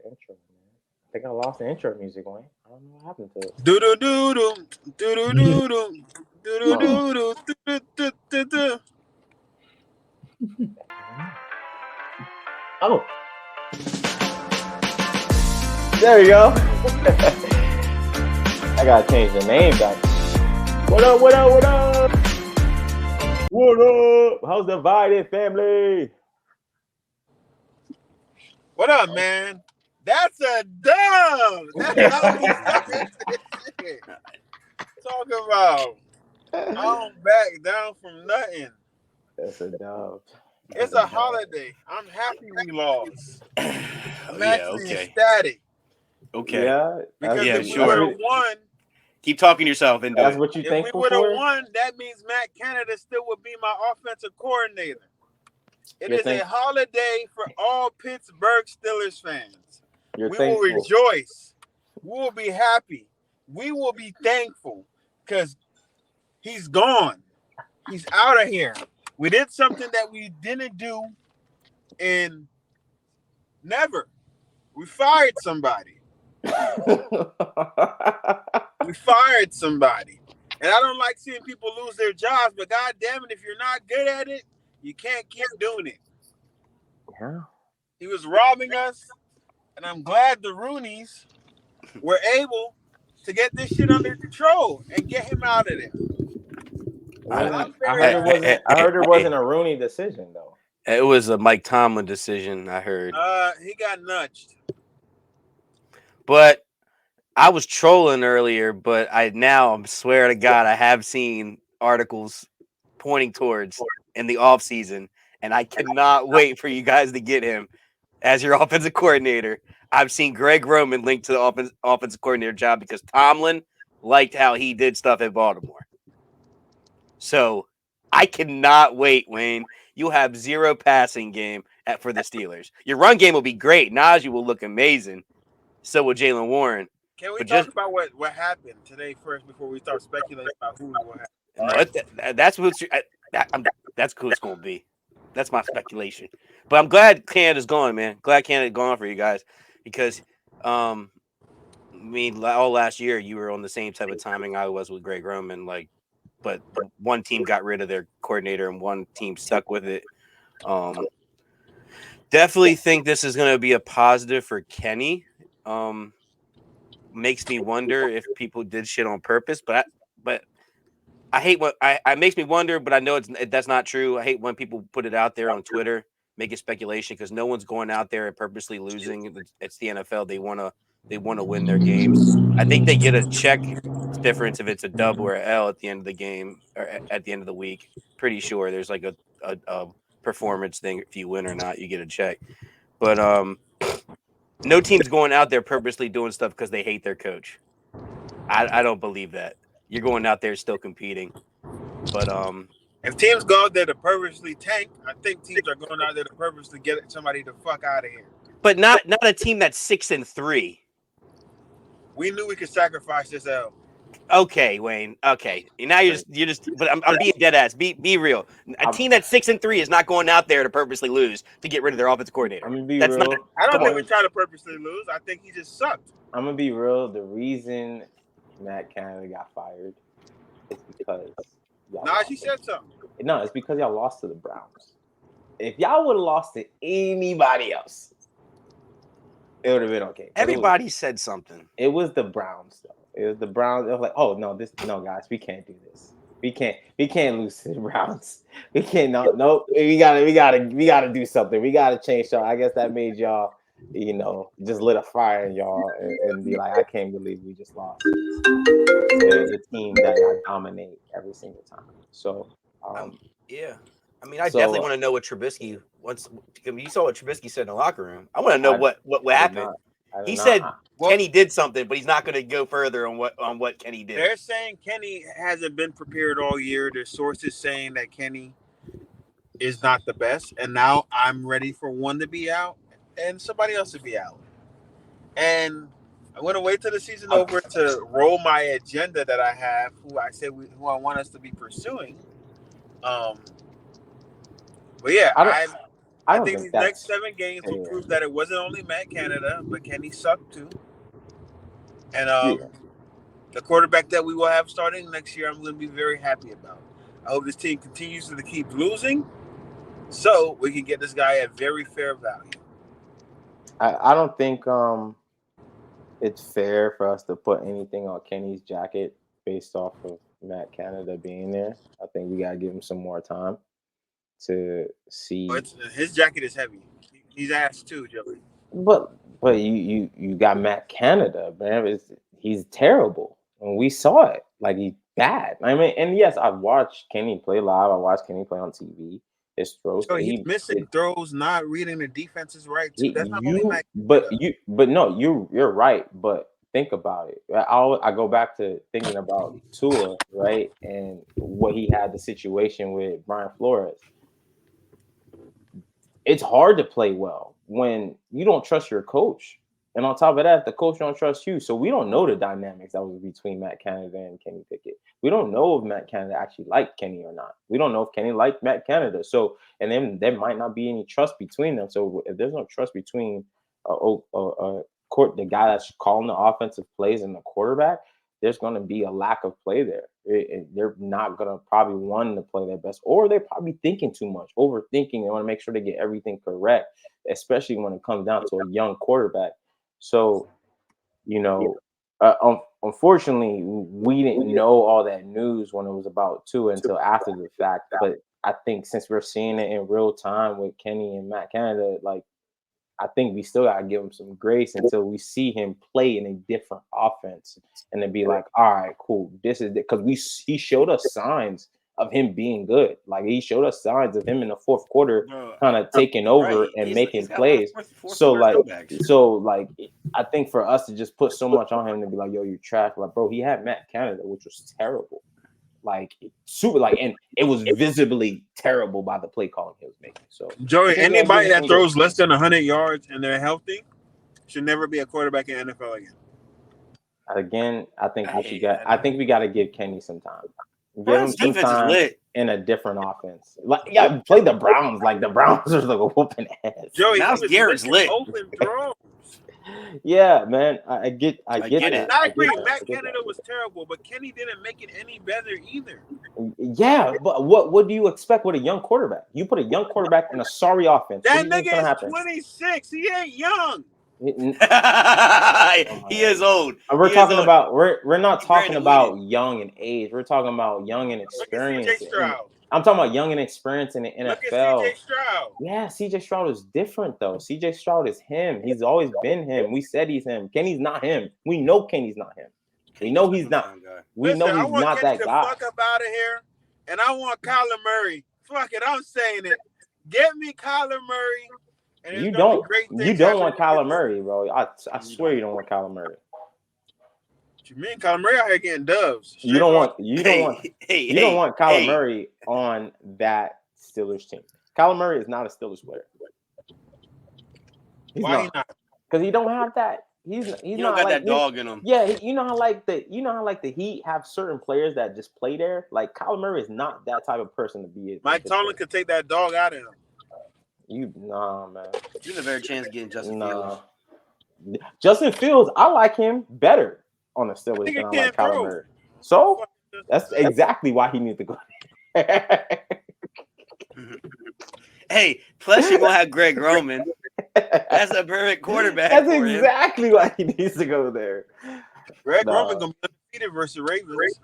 the intro, man. I think I lost the intro music, Wayne. I don't know what happened to it. Do do do do do do do do do Oh, do do do do do. oh, there you go. I gotta change the name back. What up? What up? What up? What up? How's the Divided family? What up, man? That's a dub. That's how we started this shit. Talking about I don't back down from nothing. That's a dub. It's a holiday. I'm happy we lost. I'm Yeah, actually okay. ecstatic Okay. Yeah, because Yeah, if we sure. would have won, Keep talking yourself into that's it. what you if we thankful would have for. won, that means Matt Canada still would be my offensive coordinator. It You're is a holiday for all Pittsburgh Steelers fans. You're We thankful. will rejoice. We will be happy. We will be thankful because he's gone. He's out of here. We did something that we didn't do in never. We fired somebody. We fired somebody. And I don't like seeing people lose their jobs, but God damn it, if you're not good at it, you can't keep doing it. Yeah. He was robbing us, and I'm glad the Roonies were able to get this shit under control and get him out of there. I'm very happy. I heard it wasn't a Rooney decision though. It was a Mike Tomlin decision, I heard. He got nudged. But I was trolling earlier, but I swear to God, I have seen articles pointing towards in the offseason, and I cannot wait for you guys to get him as your offensive coordinator. I've seen Greg Roman linked to the offensive coordinator job because Tomlin liked how he did stuff at Baltimore. So I cannot wait, Wayne. You'll have zero passing game for the Steelers. Your run game will be great. Najee will look amazing. So will Jalen Warren. Can we talk about what happened today first before we start speculating about who will happen? That's what that's cool. It's going to be. That's my speculation. But I'm glad Canada's gone, man. Glad Canada's gone for you guys because, I mean, all last year you were on the same type of timing I was with Greg Roman, but one team got rid of their coordinator and one team stuck with it. Definitely think this is going to be a positive for Kenny. Makes me wonder if people did shit on purpose, but I hate what I makes me wonder, but I know that's not true. I hate when people put it out there on Twitter, make it speculation because no one's going out there and purposely losing. It's the NFL. They want to win their games. I think they get a check difference if it's a dub or an L at the end of the game or at the end of the week. Pretty sure there's like a performance thing. If you win or not, you get a check. But no team's going out there purposely doing stuff because they hate their coach. I don't believe that. You're going out there still competing. But if teams go out there to purposely tank, I think teams are going out there to purposely get somebody the fuck out of here. But not a team that's 6-3. We knew we could sacrifice this L. Okay, Wayne. Okay, now you're just. But I'm being dead ass. Be real. A team that's 6-3 is not going out there to purposely lose to get rid of their offensive coordinator. I'm gonna be real. I don't think we try to purposely lose. I think he just sucked. I'm gonna be real. The reason Matt Canada got fired is because she said something. No, it's because y'all lost to the Browns. If y'all would have lost to anybody else, it would have been okay. Everybody said something. It was the Browns, though. It was the Browns. It was like, oh no, guys, we can't do this. We can't lose to the Browns. We can't. No. We gotta do something. We gotta change. So I guess that made y'all, just lit a fire in y'all and be like, I can't believe we just lost to the team that y'all dominate every single time. So, yeah. I mean, I definitely want to know what Trubisky wants. You saw what Trubisky said in the locker room. I want to know what happened. He said Kenny did something, but he's not going to go further on what Kenny did. They're saying Kenny hasn't been prepared all year. There's sources saying that Kenny is not the best, and now I'm ready for one to be out and somebody else to be out. And I'm going to wait till the season over to roll my agenda that I have, who I want us to be pursuing. But yeah, I I don't think think these next that's 7 games will fair. prove that it wasn't only Matt Canada, but Kenny sucked too. And Yeah. the quarterback that we will have starting next year, I'm going to be very happy about. I hope this team continues to keep losing, so we can get this guy at very fair value. I don't think it's fair for us to put anything on Kenny's jacket based off of Matt Canada being there. I think we gotta give him some more time to see. But his jacket is heavy. He's ass too, Joey. But you got Matt Canada, man. He's terrible, and we saw it. Like he's bad. I mean, and yes, I've watched Kenny play live. I watched Kenny play on TV. His throws, So and he's missing throws, not reading the defenses right too. That's not only Matt Canada. but no, you're right. But think about it. I go back to thinking about Tua, right, and what he had the situation with Brian Flores. It's hard to play well when you don't trust your coach. And on top of that, the coach don't trust you. So we don't know the dynamics that was between Matt Canada and Kenny Pickett. We don't know if Matt Canada actually liked Kenny or not. We don't know if Kenny liked Matt Canada. So, and then there might not be any trust between them. So if there's no trust between the guy that's calling the offensive plays and the quarterback, there's going to be a lack of play there. They're not going to probably want to play their best, or they're probably thinking too much, overthinking. They want to make sure they get everything correct, especially when it comes down to a young quarterback. So, unfortunately, we didn't know all that news when it was about Tua until after the fact. But I think since we're seeing it in real time with Kenny and Matt Canada, like, I think we still gotta give him some grace until we see him play in a different offense, and then be like, all right, cool, this is because he showed us signs of him being good. Like he showed us signs of him in the fourth quarter, kind of taking over and making plays. I think for us to just put so much on him to be like, yo, you trash, like, bro, he had Matt Canada, which was terrible. Like super, like, and it was visibly terrible by the play calling he was making. So, Joey, anybody that throws less than 100 yards and they're healthy should never be a quarterback in the NFL again. Again, I think we got to give Kenny some time. Give him some defense is time lit. in a different offense. Like, yeah, play the Browns. Like the Browns are like a whooping ass. Joey, Myles Garrett's lit. Open throws. Yeah, man, I get it. that. I agree. Matt Canada was terrible, but Kenny didn't make it any better either. Yeah, but what do you expect with a young quarterback? You put a young quarterback in a sorry offense. That what do you think's gonna nigga is happen? 26. He ain't young. He is old. We're talking about we're not talking about young in age. We're talking about young in experience. Look at CJ Stroud. I'm talking about young and experience in the NFL. Look at CJ Stroud. Yeah, CJ Stroud is different though. CJ Stroud is him. He's always been him. We said he's him. Kenny's not him. We know Kenny's not him. We know he's not. We know he's not that guy. Fuck up out of here, and I want Kyler Murray. Fuck it, I'm saying it. Get me Kyler Murray. And you don't want Kyler Murray, bro. I swear you don't want Kyler Murray. What you mean Kyler Murray out here getting dubs? You don't want Kyler Murray on that Steelers team. Kyler Murray is not a Steelers player. Why not? Because he don't have that. He's don't not got like that dog in him. Yeah, you know how the Heat have certain players that just play there. Like Kyler Murray is not that type of person to be. Mike Tomlin could take that dog out of him. Man. There's a very chance of getting Justin Fields. Justin Fields, I like him better on the Steelers than I like Kyler Murray. So that's exactly why he needs to go. Hey, plus you're gonna have Greg Roman. That's a perfect quarterback. That's exactly why he needs to go there. Greg Roman gonna be undefeated versus Ravens.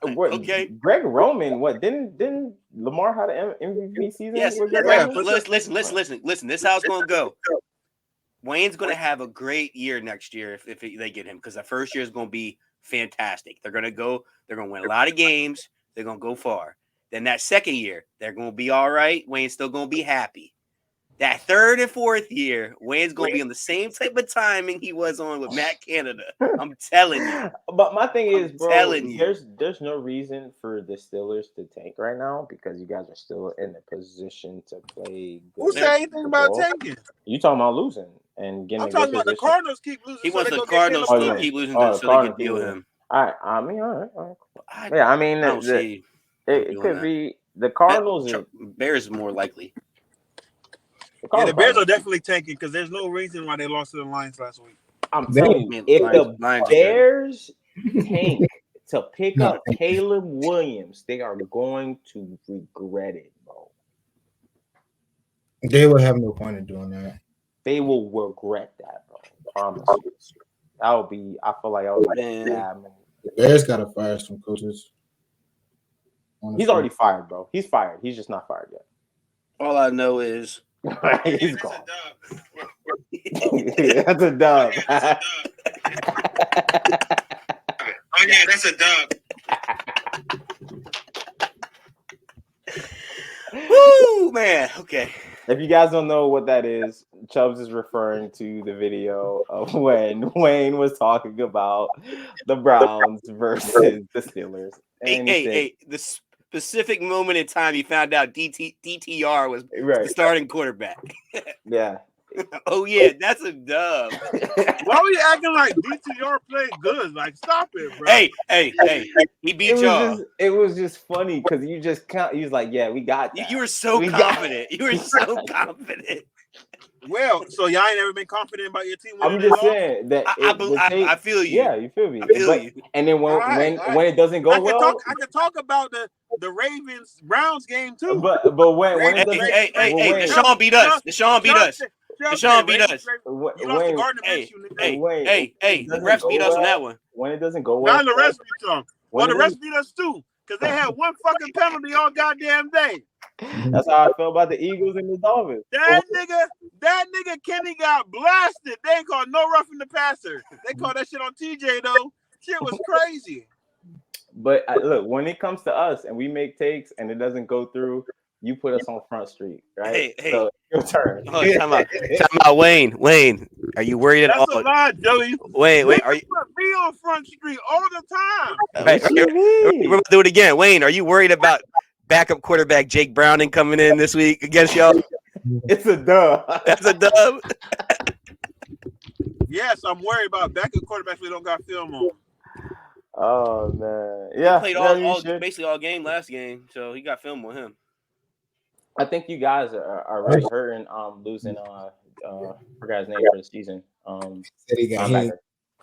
Okay. Greg Roman, what didn't Lamar have an MVP season? Yes. Listen. This is how it's gonna go. Wayne's gonna have a great year next year if they get him, because the first year is gonna be fantastic. They're gonna win a lot of games. They're gonna go far. Then that second year, they're gonna be all right. Wayne's still gonna be happy. That third and fourth year, Wayne's going to be on the same type of timing he was on with Matt Canada. I'm telling you. But my thing is, bro, there's no reason for the Steelers to tank right now because you guys are still in the position to play good. Who said anything about tanking? You talking about losing and getting I'm talking about the Cardinals keep losing. He wants the Cardinals to keep losing so they can deal with him. All right. I mean, all right. Yeah, I mean, it could be the Cardinals. Bears is more likely. the Bears are definitely tanking because there's no reason why they lost to the Lions last week. I'm telling you, if the Bears tank to pick up Caleb Williams, they are going to regret it, bro. They will have no point in doing that. They will regret that, bro. Promise you. That would be. I feel like that would be bad, man. The Bears gotta fire some coaches. He's already fired, bro. He's fired. He's just not fired yet. All I know is he's gone. That's a dub. Oh yeah, that's a dub. Woo, man. Okay. If you guys don't know what that is, Chubbs is referring to the video of when Wayne was talking about the Browns versus the Steelers. And hey, the specific moment in time he found out DTR was the starting quarterback. Yeah. Oh yeah, that's a dub. Why were you acting like DTR played good? Like, stop it, bro. Hey, he beat y'all. It was just funny because you just count. He was like, "Yeah, we got that." You were so confident. You were so confident. Well, so y'all ain't ever been confident about your team. I'm just saying that I feel you. Yeah, you feel me. I feel you. And then when it doesn't go well, I can talk about the Ravens Browns game too. But when it doesn't, Deshaun beat us. Deshaun beat us. Deshaun beat us. You lost to Gardner Minshew. Hey, the refs beat us on that one. When it doesn't go well, now the refs beat them. Well, the refs beat us too because they had one fucking penalty all goddamn day. That's how I felt about the Eagles and the Dolphins. That nigga Kenny got blasted. They ain't called no roughing the passer. They called that shit on TJ though. Shit was crazy. But look, when it comes to us and we make takes and it doesn't go through, you put us on Front Street, right? Hey. So your turn. Oh, time out, Wayne. Wayne, are you worried at all? That's a lie, Joey. Wayne, are you? Put me on Front Street all the time. Right, we're gonna do it again. Wayne, are you worried about backup quarterback Jake Browning coming in this week against y'all? It's a dub. That's a dub. Yes, I'm worried about backup quarterbacks we don't got film on. Oh man, yeah. He played basically all game last game, so he got film on him. I think you guys are really hurting. Losing forgot his name for the season. Said he got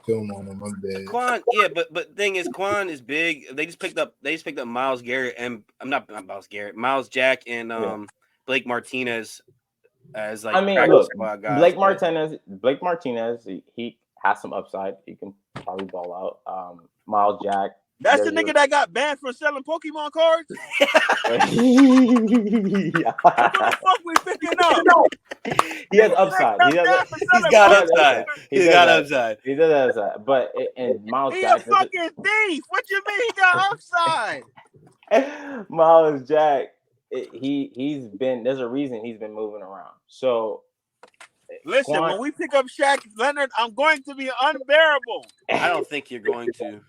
film on him. I'm dead. Quan, yeah, but thing is, Quan is big. They just picked up Myles Garrett and Myles Jack and Blake Martinez as like. I mean, look, Blake Martinez, he has some upside. He can probably ball out. Myles Jack. That's the nigga that got banned for selling Pokemon cards? What the fuck we picking up? He has upside. He's got upside. He does have upside. But and Myles He's Jack. He's a fucking thief. What you mean he got upside? Myles Jack, there's a reason he's been moving around. So listen, when we pick up Shaq Leonard, I'm going to be unbearable. I don't think you're going to.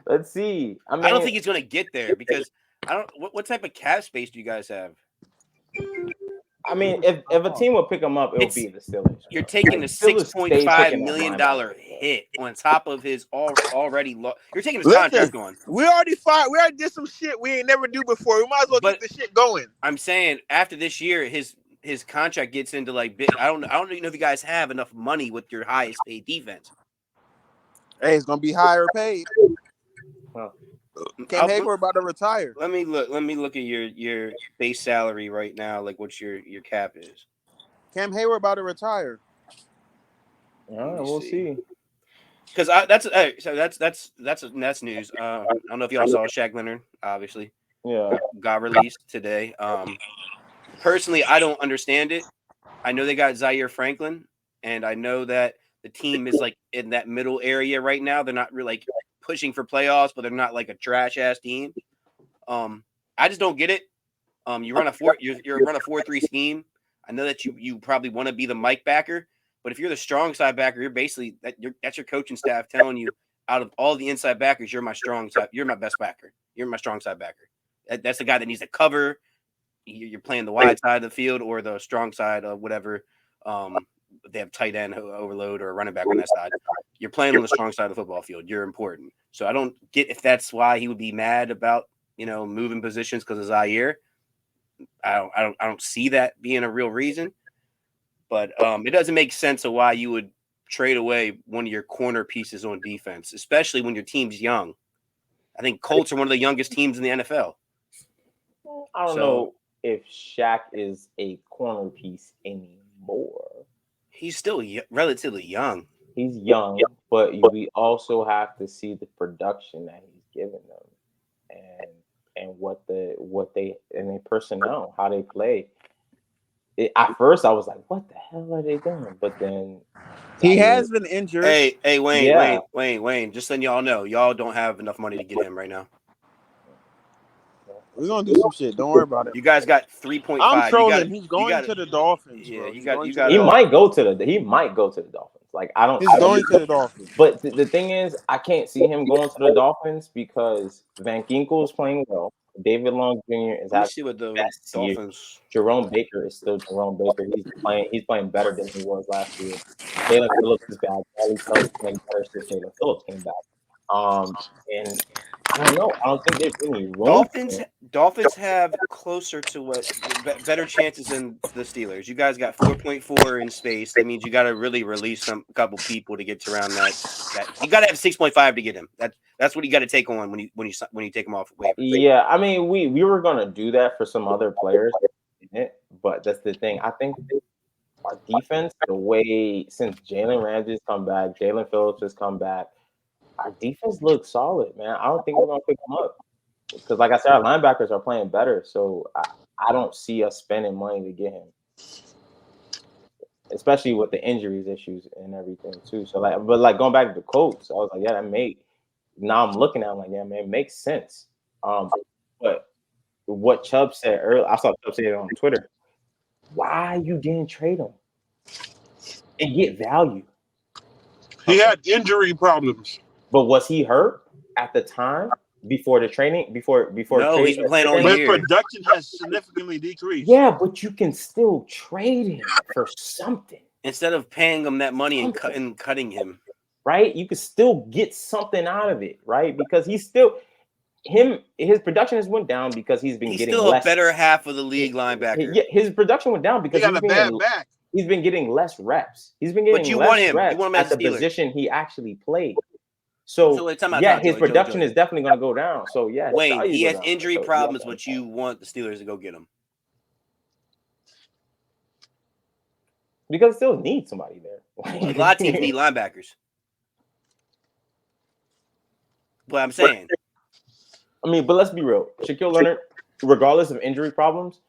Let's see. I don't think he's going to get there because I don't. What type of cap space do you guys have? I mean, if a team will pick him up, it will be the Steelers. You're taking a $6.5 million hit on top of his already. You're taking his contract on. We already did some shit we ain't never do before. We might as well keep the shit going. I'm saying after this year, his contract gets into like big. I don't even know if you guys have enough money with your highest paid defense. Hey, it's gonna be higher paid. Well, Cam Hayward about to retire. Let me look at your base salary right now. Like what your cap is. Cam Hayward about to retire. We'll see. Because that's news. I don't know if y'all saw Shaq Leonard. Obviously, got released today. Personally, I don't understand it. I know they got Zaire Franklin, and I know that the team is like in that middle area right now. They're not really like pushing for playoffs, but they're not like a trash ass team. I just don't get it. You run a 4-3 scheme. I know that you probably want to be the Mike backer, but if you're the strong side backer, you're basically that's your coaching staff telling you out of all the inside backers, you're my strong side. You're my best backer. You're my strong side backer. That's the guy that needs to cover. You're playing the wide side of the field or the strong side of whatever. They have tight end overload or running back on that side. You're playing on the strong side of the football field. You're important. So I don't get if that's why he would be mad about moving positions because of Zaire. I don't see that being a real reason. But it doesn't make sense of why you would trade away one of your corner pieces on defense, especially when your team's young. I think Colts are one of the youngest teams in the NFL. I don't know if Shaq is a corner piece anymore. He's still relatively young. He's young, but we also have to see the production that he's given them, and what they and their personnel, how they play. At first, I was like, "What the hell are they doing?" But then he has been injured. Hey, Wayne, Yeah. Wayne. Just letting y'all know, y'all don't have enough money to get him right now. We're gonna do some shit. Don't worry about it. You guys got 3.5. I'm trolling. He's going to the Dolphins. Yeah, bro. you got. He might go to the Dolphins. Like I don't. He's going to the Dolphins. But the thing is, I can't see him going to the Dolphins because Van Ginkel is playing well. David Long Jr. is Let me see what the best year. Dolphins. Jerome Baker is still Jerome Baker. He's playing better than he was last year. Jalen Phillips is back. Bradley Chubb's playing better since Jalen Phillips came back. And I don't know. I don't think there's any room. Dolphins have closer to what better chances than the Steelers. You guys got 4.4 in space. That means you got to really release a couple people to get to around that. You got to have 6.5 to get him. That's what you got to take on when you take him off waivers. Yeah, I mean we were gonna do that for some other players, but that's the thing. I think our defense, the way since Jalen Ramsey's come back, Jalen Phillips has come back. Our defense looks solid, man. I don't think we're going to pick them up because, like I said, our linebackers are playing better. So I don't see us spending money to get him, especially with the injuries issues and everything too. So but going back to the Colts, I was like, yeah, that made. Now I'm looking at it, I'm like, yeah, man, it makes sense. But what Chubb said earlier, I saw Chubb say it on Twitter. Why you didn't trade him and get value? He had injury problems. But was he hurt at the time before the training? Before no, he's been playing all year. year. His production has significantly decreased. Yeah, but you can still trade him for something instead of paying him that money and cutting him. Right, you could still get something out of it, right? Because his production has went down because he's getting still less. A better half of the league linebacker. Yeah, his production went down because he got a bad back. He's been getting less reps. He's been getting less reps at the position he actually played. So his production is definitely going to go down. So yeah, Wayne, he has injury problems, but you want the Steelers to go get him because still need somebody there. A lot of teams need linebackers. What I'm saying. I mean, but let's be real. Shaquille Leonard, regardless of injury problems,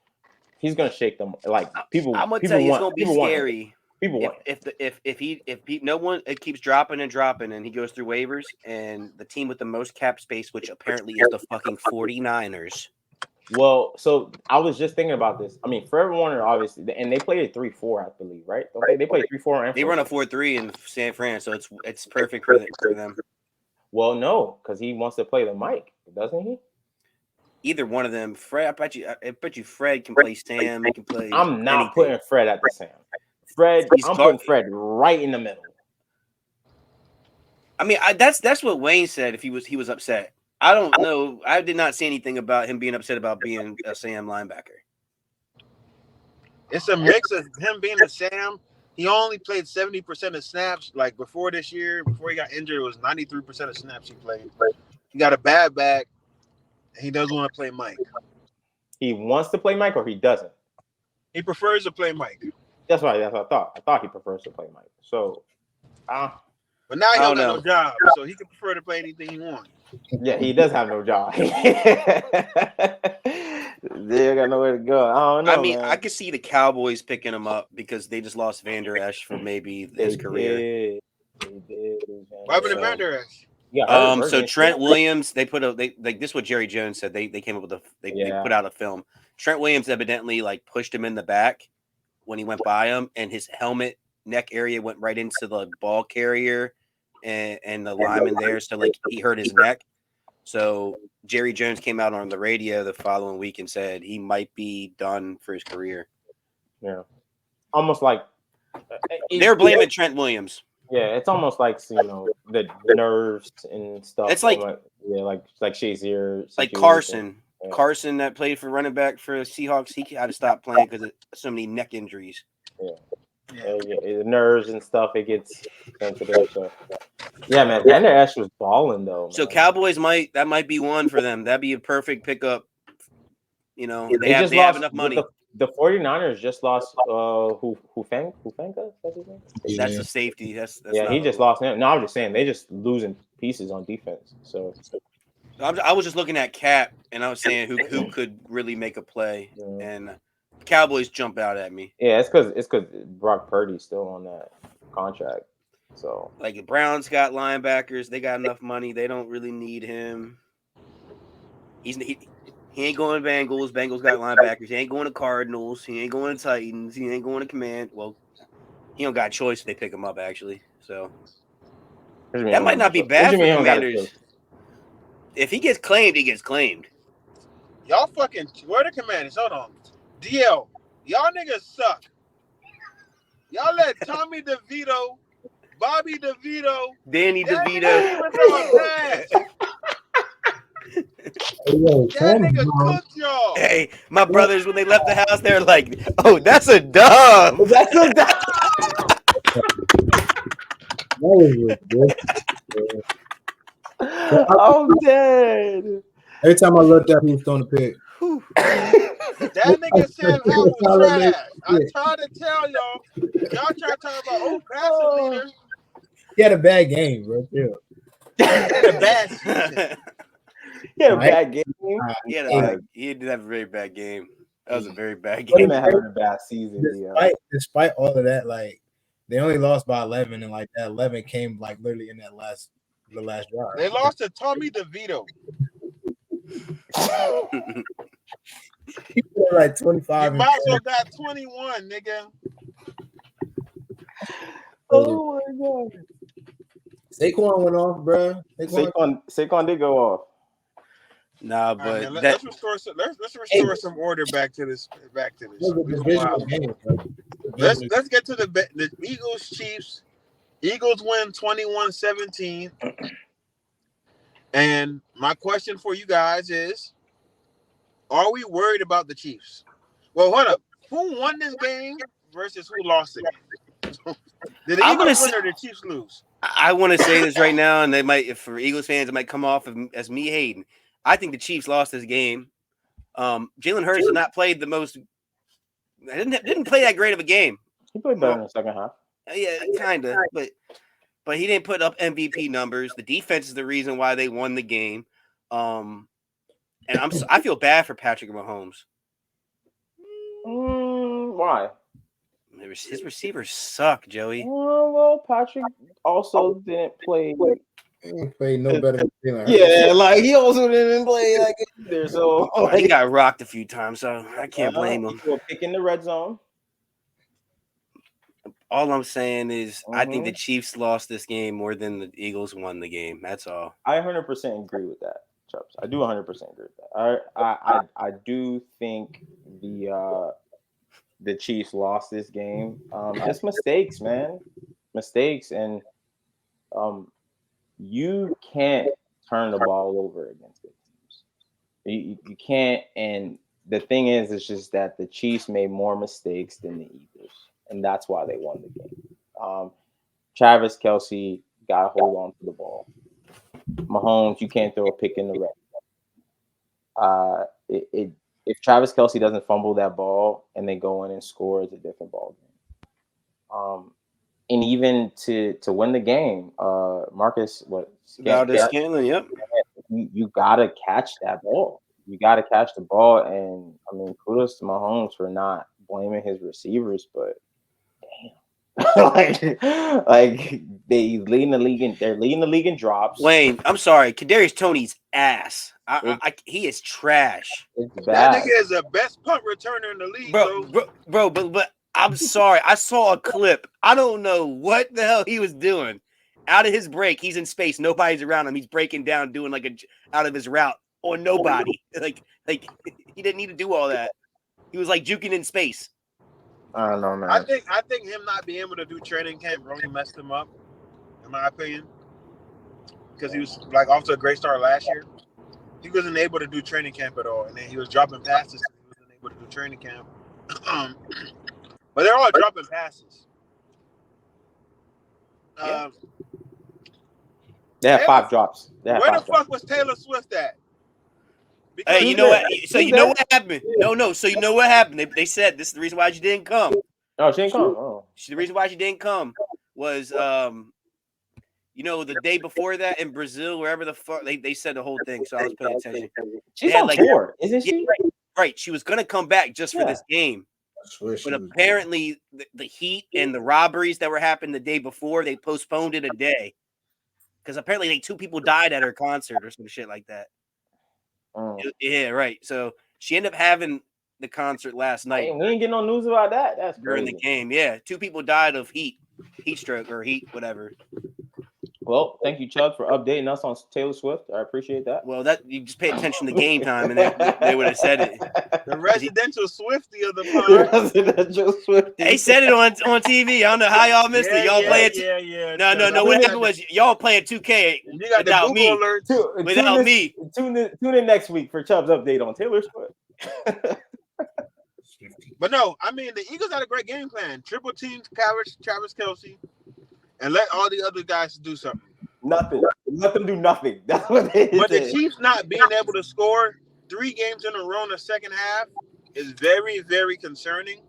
he's going to shake them. Like people, I'm going to tell you, it's going to be scary. People want if no one it keeps dropping and he goes through waivers and the team with the most cap space, which apparently is the fucking 49ers. Well, so I was just thinking about this. I mean, Fred Warner obviously, and they play a 3-4, I believe, right? Don't they play 3-4. They run a 4-3 in San Fran, so it's perfect for them. Well, no, because he wants to play the Mike, doesn't he? Either one of them, Fred. I bet you Fred can play Sam. He can play. I'm not putting Fred at the Sam. I'm putting Fred right in the middle. I mean, that's what Wayne said. If he was upset, I don't know. I did not see anything about him being upset about being a Sam linebacker. It's a mix of him being a Sam. He only played 70% of snaps. Like before this year, before he got injured, it was 93% of snaps he played. He got a bad back. He doesn't want to play Mike. He wants to play Mike, or he doesn't. He prefers to play Mike. That's what I thought. I thought he prefers to play Mike. So, but now he don't got no job, so he can prefer to play anything he wants. Yeah, he does have no job. They got nowhere to go. I don't know. I mean, man. I could see the Cowboys picking him up because they just lost Van Der Esch for maybe his career. They did. What happened to Van Der Esch? So Trent Williams, this is what Jerry Jones said. They came up with they put out a film. Trent Williams evidently pushed him in the back when he went by him, and his helmet neck area went right into the ball carrier and the lineman there. So he hurt his neck. So Jerry Jones came out on the radio the following week and said he might be done for his career. Yeah, almost like they're blaming Trent Williams. Yeah, it's almost like the nerves and stuff. It's like Shazier, like Carson. Yeah. Carson that played for running back for the Seahawks, he had to stop playing because of so many neck injuries. Yeah, nerves and stuff. It gets sensitive. So yeah, man, Vander Esch was balling though. So Man. Cowboys might be one for them. That'd be a perfect pickup. You know, they have enough money. The 49ers just lost Hufanga? That's a safety. That's yeah, he just lost him. No, I'm just saying they just losing pieces on defense. So I was just looking at Cap and I was saying who could really make a play, and Cowboys jump out at me. Yeah, it's because Brock Purdy's still on that contract. So like the Browns got linebackers, they got enough money. They don't really need him. He ain't going to Bengals. Bengals got linebackers. He ain't going to Cardinals. He ain't going to Titans. He ain't going to Command. Well, he don't got a choice if they pick him up, actually. So that might not be bad for Commanders. If he gets claimed, he gets claimed. Y'all fucking where the Commanders? Hold on. DL, y'all niggas suck. Y'all let Tommy DeVito, Bobby DeVito, Danny DeVito. That nigga cooked y'all. Hey, my brothers, when they left the house, they're like, "Oh, that's a dub. That's a dub." I'm dead. Every time I looked up, he was throwing a pick. That nigga Sam Howell was trash. I tried to tell y'all. Y'all try to talk about passing leader. He had a bad game, bro. He had a bad season. He had a bad game. He did have a very bad game. That was a very bad game. Having a bad season. Despite all of that, like they only lost by 11, and like that 11 came like literally in the last drive. They lost to Tommy DeVito. He put like 25. You might as well got 21, nigga. Oh my god. Saquon went off, bro. Saquon did go off. Nah, but right, let's restore some order back to this. Let's get to the Eagles Chiefs. Eagles win 21-17. And my question for you guys is, are we worried about the Chiefs? Well, hold up. Who won this game versus who lost the game? Did the Eagles win or the Chiefs lose? I want to say this right now, and they might, for Eagles fans, it might come off as me hating. I think the Chiefs lost this game. Jalen Hurts did not play the most. Didn't play that great of a game. He played better in the second half. Yeah, kind of, but he didn't put up MVP numbers. The defense is the reason why they won the game. And I feel bad for Patrick Mahomes. Why? His receivers suck, Joey. Well, Patrick also didn't play. He played no better than Jalen. Yeah, like he also didn't play like either. So he got rocked a few times, so I can't blame him. He was picking the red zone. All I'm saying is, I think the Chiefs lost this game more than the Eagles won the game. That's all. I 100% agree with that, Chubbs. I do 100% agree with that. I do think the Chiefs lost this game. Just mistakes, man. Mistakes, and you can't turn the ball over against good teams. You can't. And the thing is, it's just that the Chiefs made more mistakes than the Eagles, and that's why they won the game. Travis Kelce got to hold on to the ball. Mahomes, you can't throw a pick in the red. If Travis Kelce doesn't fumble that ball and they go in and score, it's a different ball game. And even to win the game, Marcus, Scanlon, yep. You gotta catch that ball. You gotta catch the ball, and I mean, kudos to Mahomes for not blaming his receivers, but damn, like they leading the league, they're leading the league in drops. Wayne, I'm sorry, Kadarius Toney's ass. He is trash. It's bad. That nigga is the best punt returner in the league, bro. But I'm sorry. I saw a clip. I don't know what the hell he was doing. Out of his break, he's in space. Nobody's around him. He's breaking down, doing like out of his route on nobody. Like he didn't need to do all that. He was like juking in space. I don't know, man. I think him not being able to do training camp really messed him up, in my opinion. Because he was like off to a great start last year. He wasn't able to do training camp at all, and then he was dropping passes. He wasn't able to do training camp. But they're all dropping passes. Yeah. They had Taylor- 5 drops. Where the fuck was Taylor Swift at? Hey, you know what? So She's you know there. what happened? No. So you know what happened? They said this is the reason why she didn't come. Oh, she didn't come. Oh. The reason why she didn't come was the day before that in Brazil, wherever the fuck they said the whole thing. So I was paying attention. She's They had, on like- tour, isn't she? Right. She was gonna come back just for Yeah. this game. I swear she But was. apparently the heat and the robberies that were happening the day before, they postponed it a day. Because apparently like 2 people died at her concert or some shit like that. Oh. Yeah, right. So she ended up having the concert last night Hey, we ain't getting no news about that. That's during crazy. the game. Yeah, 2 people died of heat stroke or heat, whatever. Well, thank you, Chuck, for updating us on Taylor Swift. I appreciate that. Well, that you just pay attention to game time, and they would have said it. The residential Swifty of the The pod. residential Swiftie. They said it on TV. I don't know how y'all missed it. Y'all playing? Yeah. No. What happened was y'all playing 2K You got the without Google me. alerts. Without me. Tune in next week for Chubb's update on Taylor Swift. But no, I mean the Eagles had a great game plan. Triple team Travis Kelce, and let all the other guys do something. Nothing. Let them do nothing. That's what they But the did. Chiefs not being able to score 3 games in a row in the second half is very, very concerning.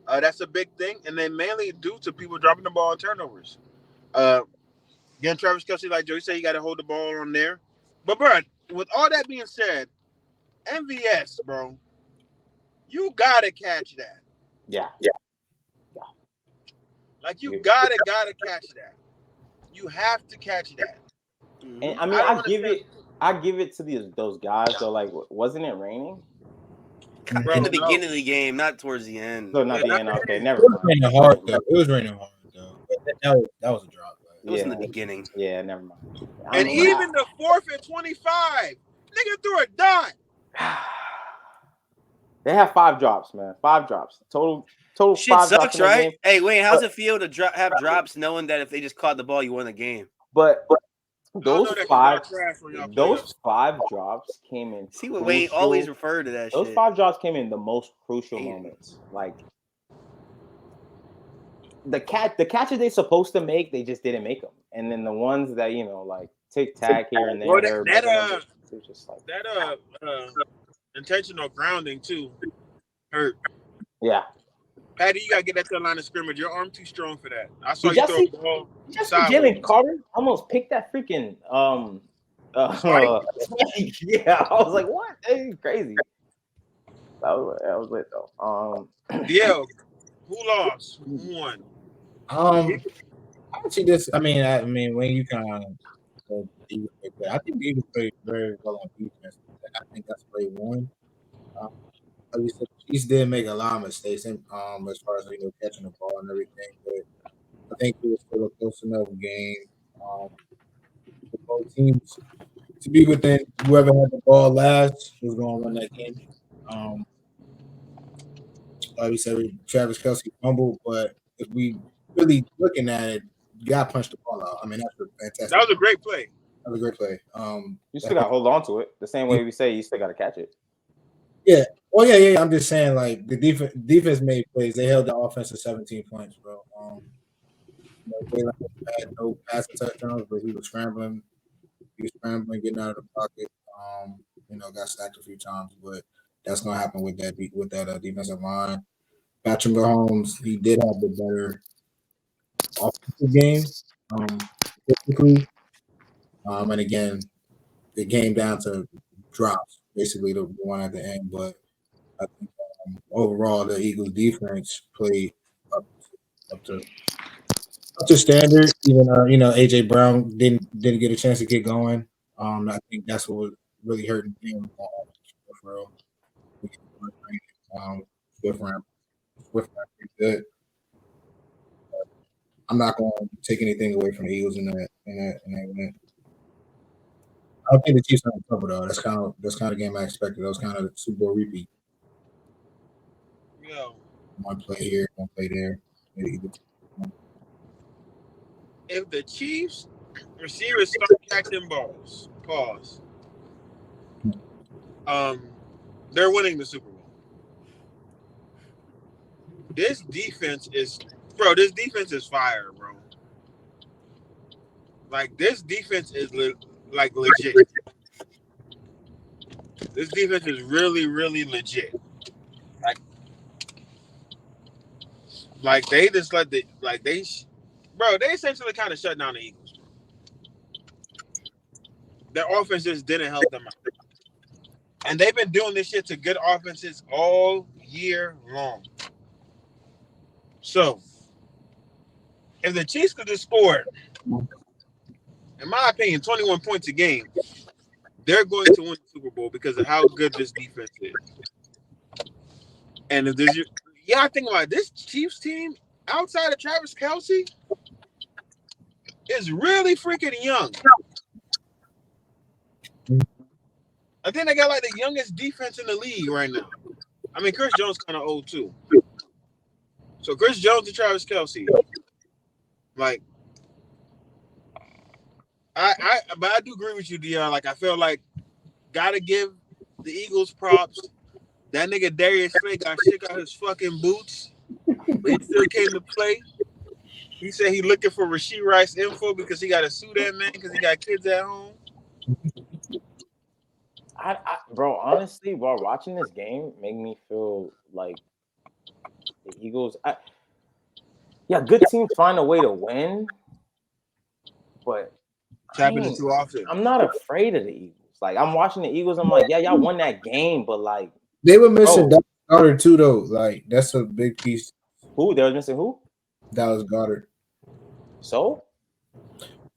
That's a big thing, and then mainly due to people dropping the ball in turnovers. Again, Travis Kelce, like Joey said, you got to hold the ball on there. But, bro, with all that being said, MVS, bro, you got to catch that. Yeah. Like, you gotta catch that. You have to catch that. And I mean, I give it to those guys. So, like, wasn't it raining? Bro, in the beginning of the game, not towards the end. So not the end. Okay, never It was mind. raining hard though. It was raining hard though. But that was a drop. It was in the beginning. Yeah, never mind. And even the 4th and 25, nigga threw a dot. They have 5 drops, man. 5 drops. Total Shit 5 drops sucks, in the right? game. Hey, Wayne, how's it feel to have drops knowing that if they just caught the ball, you won the game? But I those know that 5 y'all trash when y'all play those us. 5 drops came in. See what Wayne always referred to that Those shit. 5 drops came in the most crucial moments. Like the catches they're supposed to make, they just didn't make them. And then the ones that like tic tac here and there, Well, that intentional grounding too hurt. Yeah. Patty, you gotta get that to the line of scrimmage. Your arm too strong for that. I saw Did you y'all throw see- a ball. Jalen Carter almost picked that freaking spike. Yeah, I was like, what? That's crazy. That was lit though. DL, who lost? Who won? Actually, this. I mean, when you kind of, I think the Eagles played very well on defense. I think that's where he won. Like we said, the Chiefs did make a lot of mistakes, as far as catching the ball and everything. But I think it was still a close enough game for both teams to be within. Whoever had the ball last was going to win that game. Like we said, Travis Kelce fumbled, but if we really looking at it, you got to punch the ball out. I mean, that's fantastic. That was a great play. That was a great play. You still got to hold on to it. The same way we say you still got to catch it. Yeah. Well, yeah. I'm just saying, like the defense made plays. They held the offense to 17 points, bro. They had no passing touchdowns, but he was scrambling. Getting out of the pocket. Got sacked a few times, but that's gonna happen with that defensive line. Patrick Mahomes, he did have the better offensive game, typically. And again, it came down to drops, basically the one at the end. But I think overall, the Eagles defense played up to standard. Even AJ Brown didn't get a chance to get going. I think that's what was really hurting him. Swift ran pretty good. But I'm not going to take anything away from the Eagles in that win. I don't think the Chiefs are in trouble though. That's kind of game I expected. That was kind of Super Bowl repeat. Yo, One play here, one play there. if the Chiefs receivers start catching balls, they're winning the Super Bowl. This defense is fire, bro. Like this defense is like legit. This defense is really, really legit. Like they just let the they essentially kind of shut down the Eagles. Their offense just didn't help them out, and they've been doing this shit to good offenses all year long. So, if the Chiefs could just score, in my opinion, 21 points a game, they're going to win the Super Bowl because of how good this defense is. And if there's, I think about this Chiefs team outside of Travis Kelce is really freaking young. I think they got like the youngest defense in the league right now. I mean, Chris Jones kind of old too. So Chris Jones and Travis Kelce, like, but I do agree with you, Dion. Like, I feel like gotta give the Eagles props. That nigga Darius Slay got shit out his fucking boots, but he still came to play. He said he looking for Rashee Rice info because he got to sue that man because he got kids at home. Bro, honestly, while watching this game, made me feel like the Eagles. Good teams find a way to win, but It's happening too often. I'm not afraid of the Eagles. Like I'm watching the Eagles, I'm like, yeah, y'all won that game, but like they were missing Dallas Goedert too, though. Like that's a big piece. Who? They were missing who? Dallas Goedert. So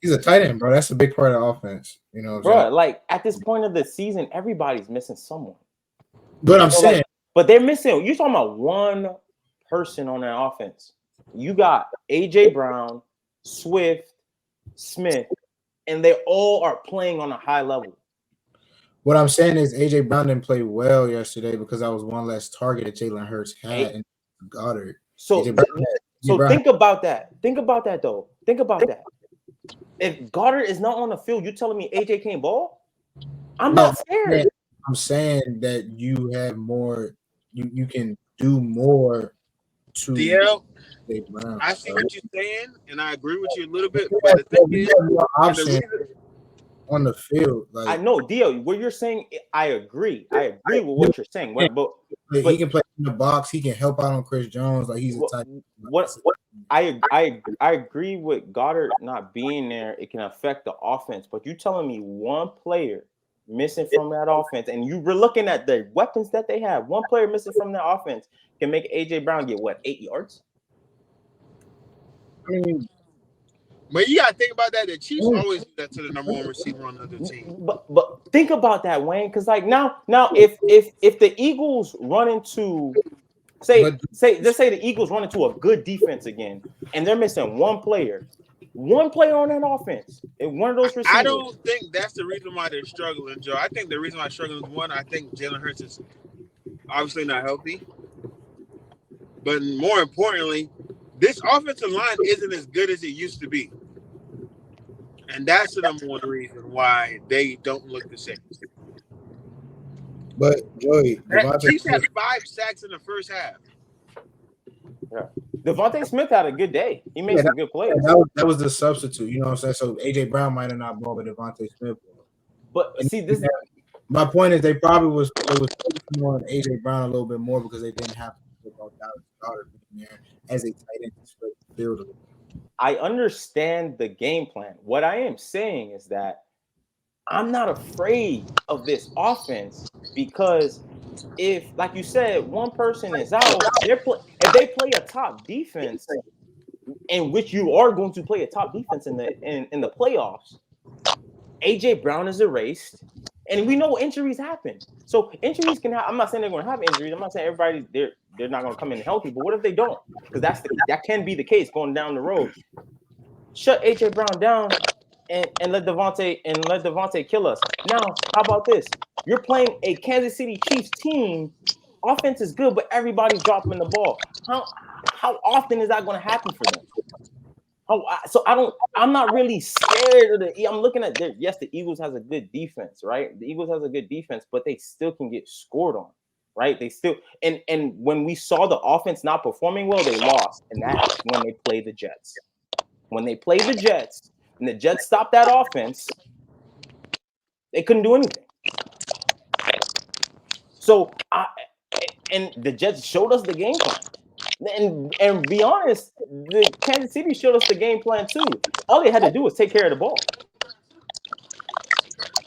he's a tight end, bro. That's a big part of the offense. You know, bro. Like at this point of the season, everybody's missing someone. But I'm saying, but they're missing. You're talking about one person on that offense. You got AJ Brown, Swift, Smith, and they all are playing on a high level. What I'm saying is AJ Brown didn't play well yesterday because I was one less target that Jalen Hurts had and Goddard. So think about that. Think about that though. Think about that. If Goddard is not on the field, you telling me AJ can't ball? I'm not scared. I'm saying that you have more. You can do more to DL. Brown. I see what you're saying, and I agree with you a little bit. But the thing is, on the field, like I know, DL, what you're saying, I agree. I agree with what you're saying. But he can play in the box. He can help out on Chris Jones. Like he's a type. I agree with Goddard not being there. It can affect the offense. But you telling me one player missing from that offense, and you were looking at the weapons that they have. One player missing from that offense can make AJ Brown get what, 8 yards? I mean, but you gotta think about that. The Chiefs always do that to the number one receiver on the other team. But think about that, Wayne, because like now if the Eagles run into let's say the Eagles run into a good defense again, and they're missing one player on that offense, and one of those receivers. I don't think that's the reason why they're struggling, Joe. I think the reason why they're struggling is one, I think Jalen Hurts is obviously not healthy, but more importantly, this offensive line isn't as good as it used to be. And that's the number one reason why they don't look the same. But Joey, Chiefs had 5 sacks in the first half. Yeah. Devontae Smith had a good day. He made some good plays. That was the substitute. You know what I'm saying? So AJ Brown might have not balled, but Devontae Smith. But see, this. My point is, they probably was focusing on AJ Brown a little bit more because they didn't have to put Dallas Goedert in there as a tight end to split the field. I understand the game plan. What I am saying is that I'm not afraid of this offense because if, like you said, one person is out, if they play a top defense, in which you are going to play a top defense in the playoffs, AJ Brown is erased, and we know injuries happen. So injuries can happen. I'm not saying they're going to have injuries. I'm not saying everybody they're not going to come in healthy. But what if they don't? Because that can be the case going down the road. Shut AJ Brown down and let Devontae kill us. Now, how about this? You're playing a Kansas City Chiefs team. Offense is good, but everybody's dropping the ball. How often is that going to happen for them? I'm not really scared of I'm looking at yes, the Eagles has a good defense, right? The Eagles has a good defense, but they still can get scored on, right? They still and when we saw the offense not performing well, they lost, and that's when they played the Jets. When they played the Jets, and the Jets stopped that offense, they couldn't do anything. So and the Jets showed us the game plan. And be honest, the Kansas City showed us the game plan too. All they had to do was take care of the ball.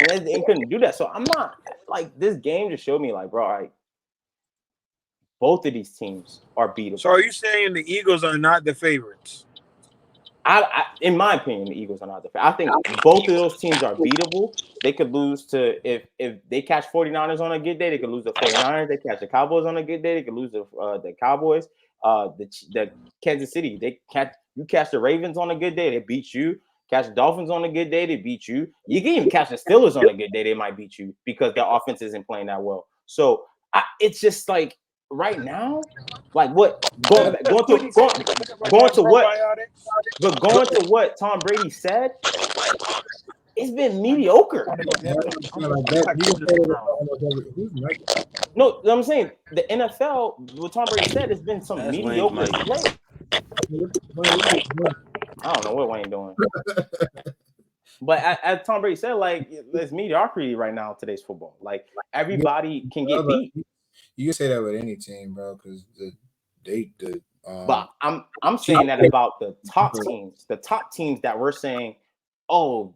And they couldn't do that. So I'm not like, this game just showed me like, bro, all right, both of these teams are beatable. So are you saying the Eagles are not the favorites? In my opinion, the Eagles are not the favorite. I think both of those teams are beatable. They could lose to, if they catch 49ers on a good day, they could lose the 49ers. They catch the Cowboys on a good day, they could lose the Cowboys. The Kansas City, you catch the Ravens on a good day, they beat you. Catch the Dolphins on a good day, they beat you. You can even catch the Steelers on a good day, they might beat you because their offense isn't playing that well. So it's just like right now, like what going to what Tom Brady said, it's been mediocre. No, I'm saying the NFL, what Tom Brady said, has been some mediocre play. I don't know what Wayne doing. But as Tom Brady said, like, there's mediocrity right now in today's football. Like, everybody can get beat. You can say that with any team, bro, because but I'm saying that about the top teams that we're saying, oh,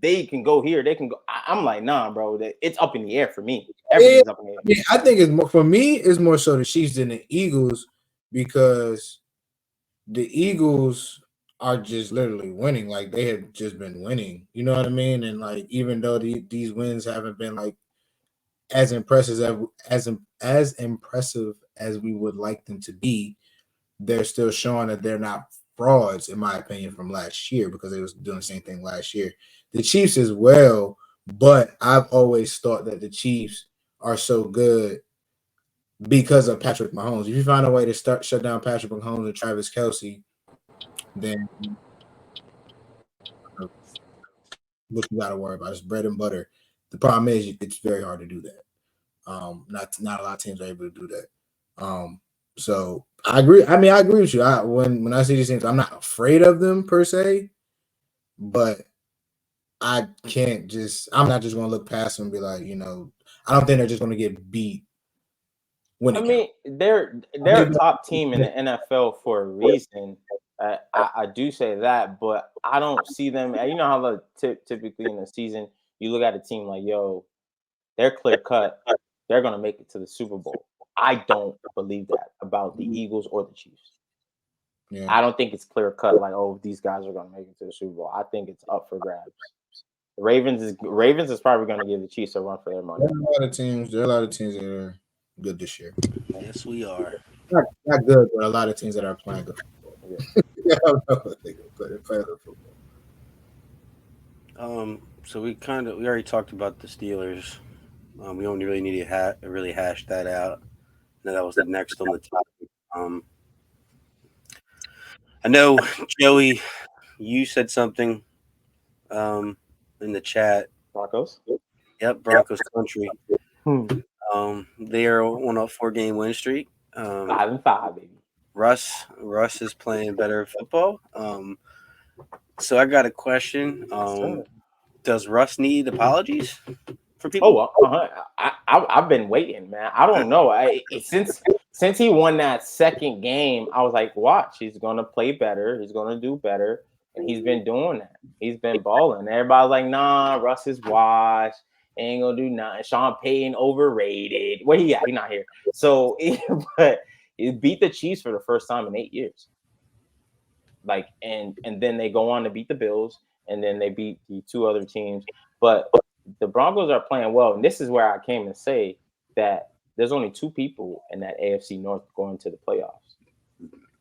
they can go here, they can go. I'm like, nah, bro, it's up in the air for me. Everything's up in the air. Yeah, I think it's more for me. It's more so the Chiefs than the Eagles, because the Eagles are just literally winning. Like, they have just been winning. You know what I mean? And like, even though these wins haven't been like as impressive as we would like them to be, they're still showing that they're not frauds, in my opinion, from last year, because they was doing the same thing last year. The Chiefs as well, but I've always thought that the Chiefs are so good because of Patrick Mahomes. If you find a way to shut down Patrick Mahomes and Travis Kelce, then what you got to worry about is bread and butter. The problem is it's very hard to do that. Not a lot of teams are able to do that. So I agree. I mean, I agree with you. When I see these teams, I'm not afraid of them per se, but I'm not just going to look past them and be like, I don't think they're just going to get beat. I mean, they're a top team in the NFL for a reason. I do say that, but I don't see them. You know how typically in the season you look at a team like, yo, they're clear cut. They're going to make it to the Super Bowl. I don't believe that about the Eagles or the Chiefs. Yeah. I don't think it's clear cut like, oh, these guys are going to make it to the Super Bowl. I think it's up for grabs. The Ravens is probably going to give the Chiefs a run for their money. There are a lot of teams that are good this year. Yes, we are. Not good, but a lot of teams that are playing good football. Yeah. They're playing good football. So we already talked about the Steelers. We don't really need to really hash that out. No, that was the next on the topic. I know, Joey, you said something in the chat. Broncos? Yep, Broncos country. They are on a 4-game win streak. 5-5, baby. Russ is playing better football. So I got a question. Does Russ need apologies for people? I've been waiting, man. I don't know. Since he won that second game, I was like, watch, he's gonna play better. He's gonna do better, and he's been doing that. He's been balling. Everybody's like, nah, Russ is washed. Ain't gonna do nothing. Sean Payton overrated. Where he at? He's not here. So, but he beat the Chiefs for the first time in 8 years. Like, and then they go on to beat the Bills, and then they beat the two other teams. But the Broncos are playing well, and this is where I came to say that there's only two people in that AFC North going to the playoffs.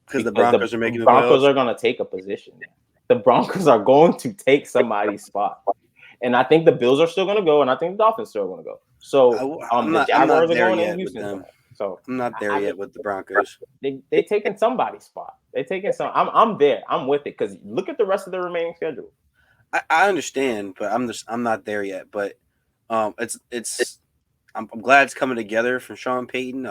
Because the Broncos are making the Broncos are going to take a position. The Broncos are going to take somebody's spot. And I think the Bills are still going to go, and I think the Dolphins are still going to go. So the Jaguars are going, and Houston. So I'm not there yet with the Broncos. They taking somebody's spot. They taking some. I'm there. I'm with it, because look at the rest of the remaining schedule. I understand, but I'm not there yet. But I'm glad it's coming together from Sean Payton.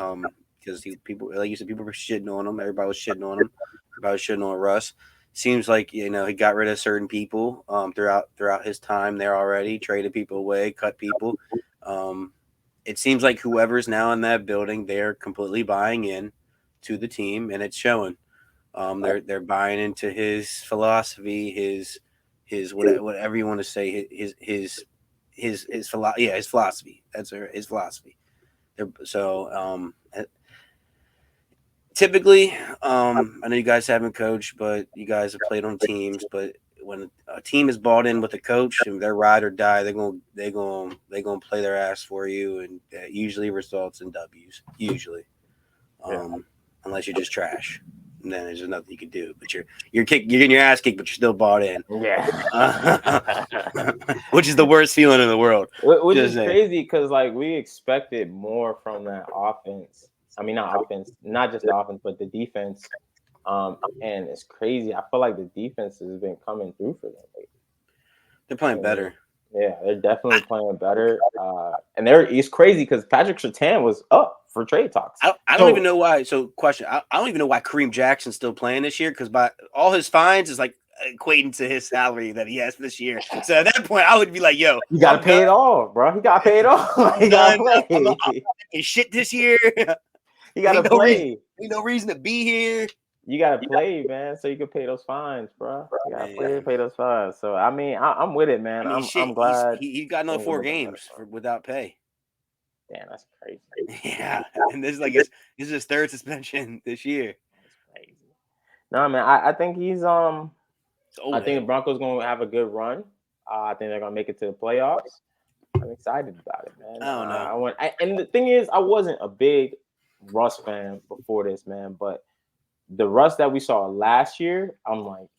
Because people, like you said, people were shitting on him. Everybody was shitting on him. Everybody was shitting on Russ. Seems like he got rid of certain people throughout his time there already, traded people away, cut people. It seems like whoever's now in that building, they're completely buying in to the team, and it's showing. They're buying into his philosophy, his whatever you want to say, his philosophy. That's his philosophy. Typically, I know you guys haven't coached, but you guys have played on teams. But when a team is bought in with a coach and they're ride or die, they're gonna play their ass for you, and that usually results in W's. Usually, unless you're just trash, and then there's nothing you can do. But you're getting your ass kicked, but you're still bought in. Yeah. Which is the worst feeling in the world. Which is crazy because like we expected more from that offense. I mean, not offense, not just the offense, but the defense. And it's crazy. I feel like the defense has been coming through for them lately. They're playing better. Yeah, they're definitely playing better. And it's crazy because Patrick Surtain was up for trade talks. I don't even know why. So, question: I don't even know why Kareem Jackson's still playing this year because by all his fines is like equating to his salary that he has for this year. So at that point, I would be like, "Yo, you gotta pay it all, bro. He gotta pay it all. He gotta play. I'm shit this year. You gotta play. No reason to be here. You gotta play, man, so you can pay those fines, bro. You gotta pay those fines. So I mean, I'm with it, man. I'm glad he got another 4 games without pay. Damn, that's crazy. Yeah, and this is his 3rd suspension this year. That's crazy. No, man, I think he's I think the Broncos gonna have a good run. I think they're gonna make it to the playoffs. I'm excited about it, man. I don't know. And the thing is, I wasn't a big Russ fan before this, man, but the Russ that we saw last year, I'm like,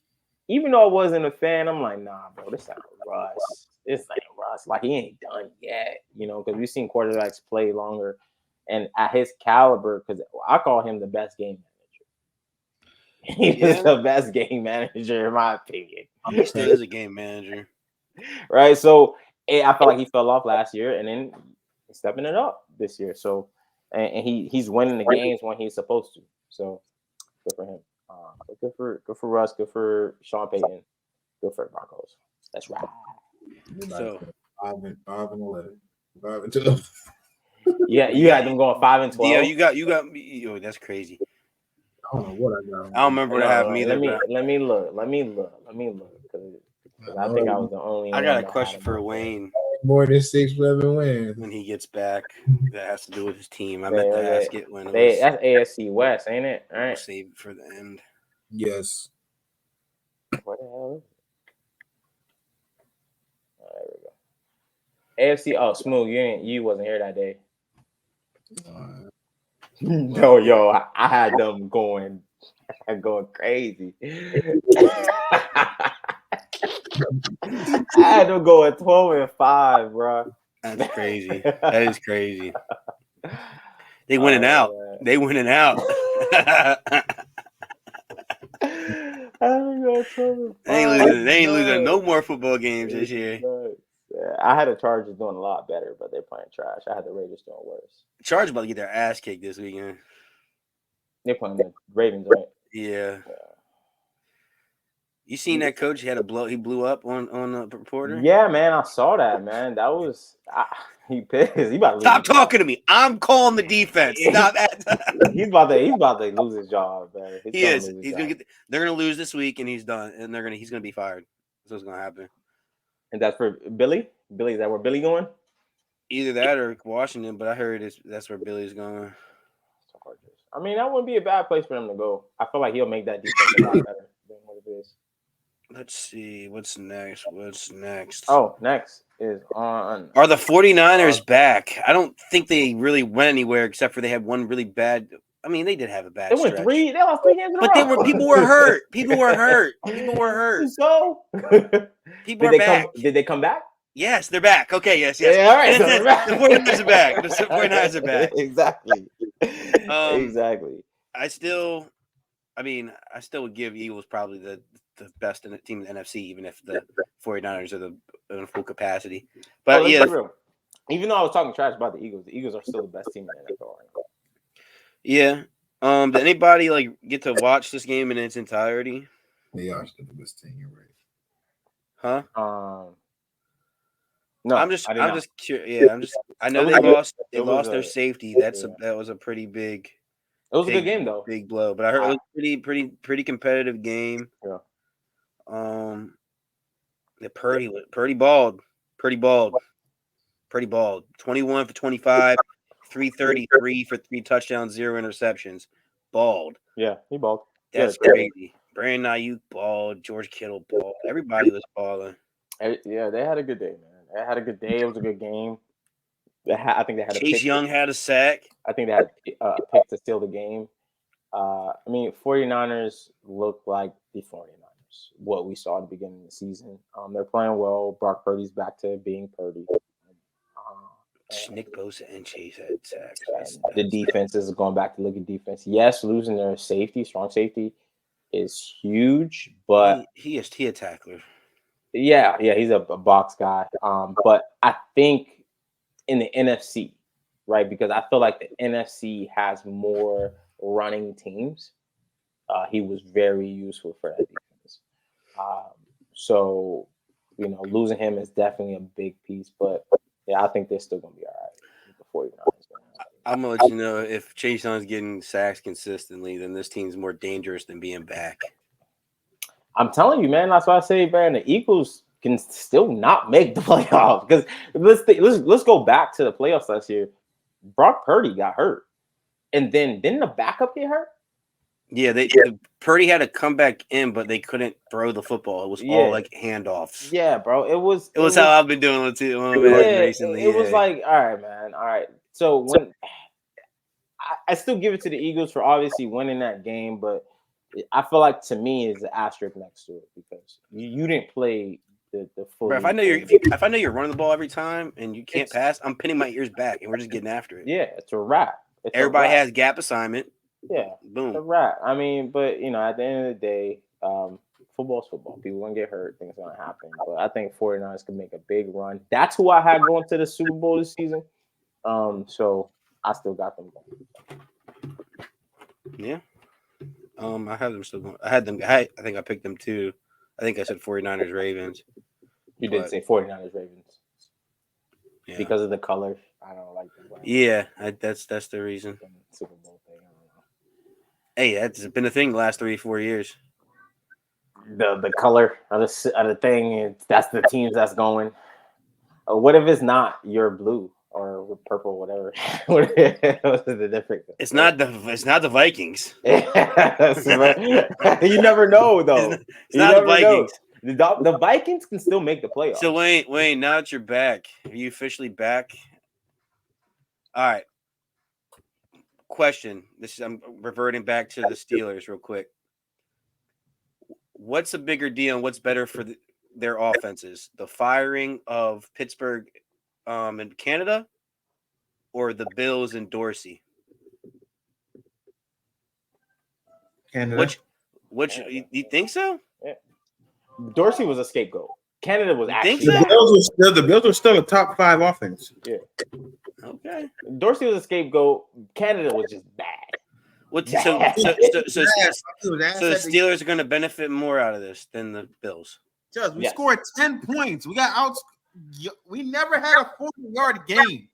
even though I wasn't a fan, I'm like, nah, bro, this ain't Russ. This ain't Russ. Like, he ain't done yet, because we've seen quarterbacks play longer. And at his caliber, because I call him the best game manager. He's the best game manager, in my opinion. He still is a game manager. Right? So, I felt like he fell off last year, and then he's stepping it up this year. So, and he's winning the games when he's supposed to. So, good for him. Good for Russ. Good for Sean Payton. Good for the Broncos. That's right. So 5-11. 5-12. Yeah, you got them going 5-12. Yeah, you got me. Oh, that's crazy. I don't know what I got. I don't remember what happened either. Let me look. Because I think I was the only. I got a question for Wayne. More than 6-11 wins when he gets back. That has to do with his team. I bet the ass get when that's AFC West, ain't it? All right. We'll save it for the end. Yes. What the hell is it? There we go. AFC. Oh, Smooth. You wasn't here that day. No, yo, I had them going crazy. I had them going 12-5, bro. That's crazy. That is crazy. They winning out. Man. They winning out. They ain't losing no more football games this year. Yeah, I had the Chargers doing a lot better, but they're playing trash. I had the Raiders doing worse. Chargers about to get their ass kicked this weekend. They're playing the Ravens, right? Yeah. You seen that coach? He blew up on the reporter. Yeah, man, I saw that, man. That was he pissed. He about to stop talking to me. I'm calling the defense. Stop that. He's about to lose his job, man. They're gonna lose this week, and he's done. And he's gonna be fired. That's what's gonna happen. And that's for Billy. Billy, is that where Billy going? Either that or Washington. But I heard that's where Billy's going. I mean, that wouldn't be a bad place for him to go. I feel like he'll make that defense a lot better than what it is. Let's see. What's next? Oh, next is on. Are the 49ers back? I don't think they really went anywhere except for they had one really bad. I mean, they did have a bad They went stretch. They lost 3 games in a row. People were hurt. So? People are back. Did they come back? Yes, they're back. Okay, yes. Yeah, all right. So the 49ers are back. The 49ers are back. Exactly. Exactly. I still would give Eagles probably the best team in the NFC, even if the 49ers are in full capacity. But even though I was talking trash about the Eagles are still the best team in the NFL right now. Yeah. Did anybody get to watch this game in its entirety? They are still the best team. You're right. Huh? No, I'm just curious. Yeah, I know It they was good. lost. They It was lost their a- safety. yeah. That was a pretty big. It was a good game though. Big blow, but I heard it was pretty competitive game. Yeah. The Purdy balled. 21 for 25, 333 for 3 touchdowns, 0 interceptions. Balled. Yeah, he balled. That's crazy. Brandon Ayuk balled. George Kittle balled. Everybody was balling. Yeah, they had a good day, man. They had a good day. It was a good game. I think they had a Chase pick. Young had a sack. I think they had a pick to steal the game. I mean, 49ers look like the 49ers, what we saw at the beginning of the season. They're playing well. Brock Purdy's back to being Purdy. Nick Bosa and Chase had sacks. The defense is going back to look at defense. Yes, losing their strong safety, is huge, but he a tackler. Yeah, he's a box guy. But I think in the NFC, right? Because I feel like the NFC has more running teams. He was very useful for that defense. So, losing him is definitely a big piece. But yeah, I think they're still going to be all right with the 49ers. I'm going to let you know if Chase Young's getting sacks consistently, then this team's more dangerous than being back. I'm telling you, man. That's why I say, man, the Eagles can still not make the playoffs. Because let's go back to the playoffs last year. Brock Purdy got hurt, and then didn't the backup get hurt? Yeah, Purdy had to come back in, but they couldn't throw the football. It was all like handoffs. Yeah, bro. It was how I've been doing it too recently. It was like, all right, man. All right. So when I still give it to the Eagles for obviously winning that game, but I feel like to me is the asterisk next to it because you didn't play the full. Bro, if I know you're running the ball every time and you can't pass, I'm pinning my ears back and we're just getting after it. Yeah, it's a wrap. Everybody has gap assignment. Yeah, boom. It's a wrap. I mean, but at the end of the day, football's football. People gonna get hurt. Things gonna happen. But I think 49ers can make a big run. That's who I had going to the Super Bowl this season. So I still got them going. Yeah. I have them still going. I think I picked them too. I think I said 49ers Ravens. You did say 49ers Ravens. Yeah. Because of the color. I don't like them. Yeah, that's the reason. Super Bowl thing. I don't know. Hey, that's been a thing the last 3-4 years. The color of the thing, that's the teams that's going. What if it's not your blue or purple, whatever? What's the difference? It's not the Vikings. You never know, though. It's not the Vikings. The Vikings can still make the playoffs. So Wayne, now that you're back, are you officially back? All right. Question. I'm reverting back to the Steelers real quick. What's a bigger deal and what's better for their offenses? The firing of Pittsburgh in Canada or the Bills in Dorsey? Canada. Which you think so? Yeah. Dorsey was a scapegoat. Canada was actually the Bills were still a top 5 offense. Yeah. Okay. Dorsey was a scapegoat. Canada was just bad. So the Steelers are going to benefit more out of this than the Bills. Just we scored 10 points. We got out. We never had a 40-yard game.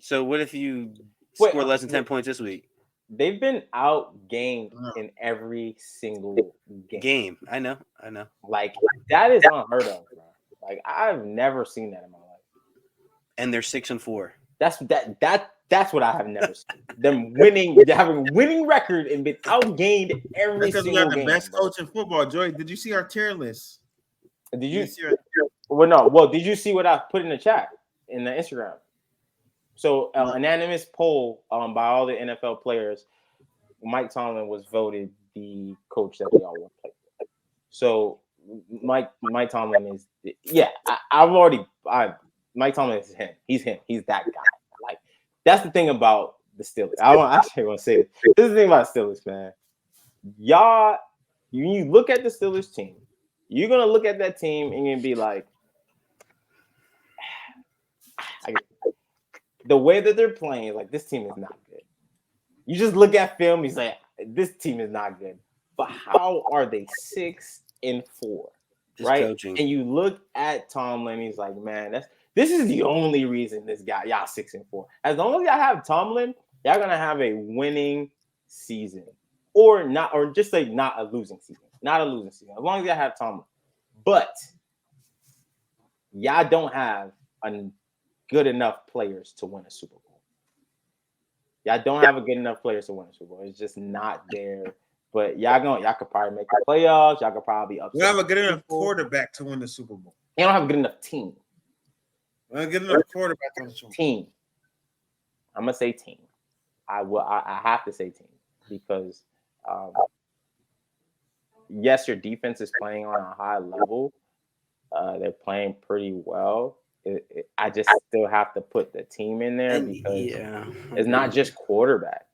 So what if you score less than 10 points this week? They've been outgained in every single game. I know. Like that is unheard of, bro. Like I've never seen that in my life. And they're 6-4. That's what I have never seen. Them having a winning record and been outgained every single game. Because we got the best coach in football, Joy. Did you see our tier list? Did you see our tier? Well, no. Well, did you see what I put in the chat in the Instagram? So, anonymous poll by all the NFL players, Mike Tomlin was voted the coach that they all want to play with. So, Mike Tomlin is Mike Tomlin is him. He's him. He's that guy. Like that's the thing about the Steelers. I actually want to say this. This is the thing about the Steelers, man. Y'all, when you look at the Steelers team, you're gonna look at that team and you're gonna be like, the way that they're playing, like this team is not good. You just look at film, you say, this team is not good. but how are they 6-4? Just Right? coaching. And you look at Tomlin, he's like, man, this is the only reason this guy, y'all 6-4. As long as y'all have Tomlin, y'all gonna have a winning season. Or not, or just like not a losing season. Not a losing season. As long as y'all have Tomlin. But y'all don't have good enough players to win a Super Bowl. Y'all don't have a good enough players to win a Super Bowl. It's just not there. But y'all could probably make the playoffs. Y'all could probably upset. We don't have a good enough quarterback to win the Super Bowl. You don't have a good enough team. We don't have a good enough quarterback to win the Super Bowl. Team. I'm gonna say team. I have to say team because yes, your defense is playing on a high level. They're playing pretty well. I just still have to put the team in there because it's not just quarterback.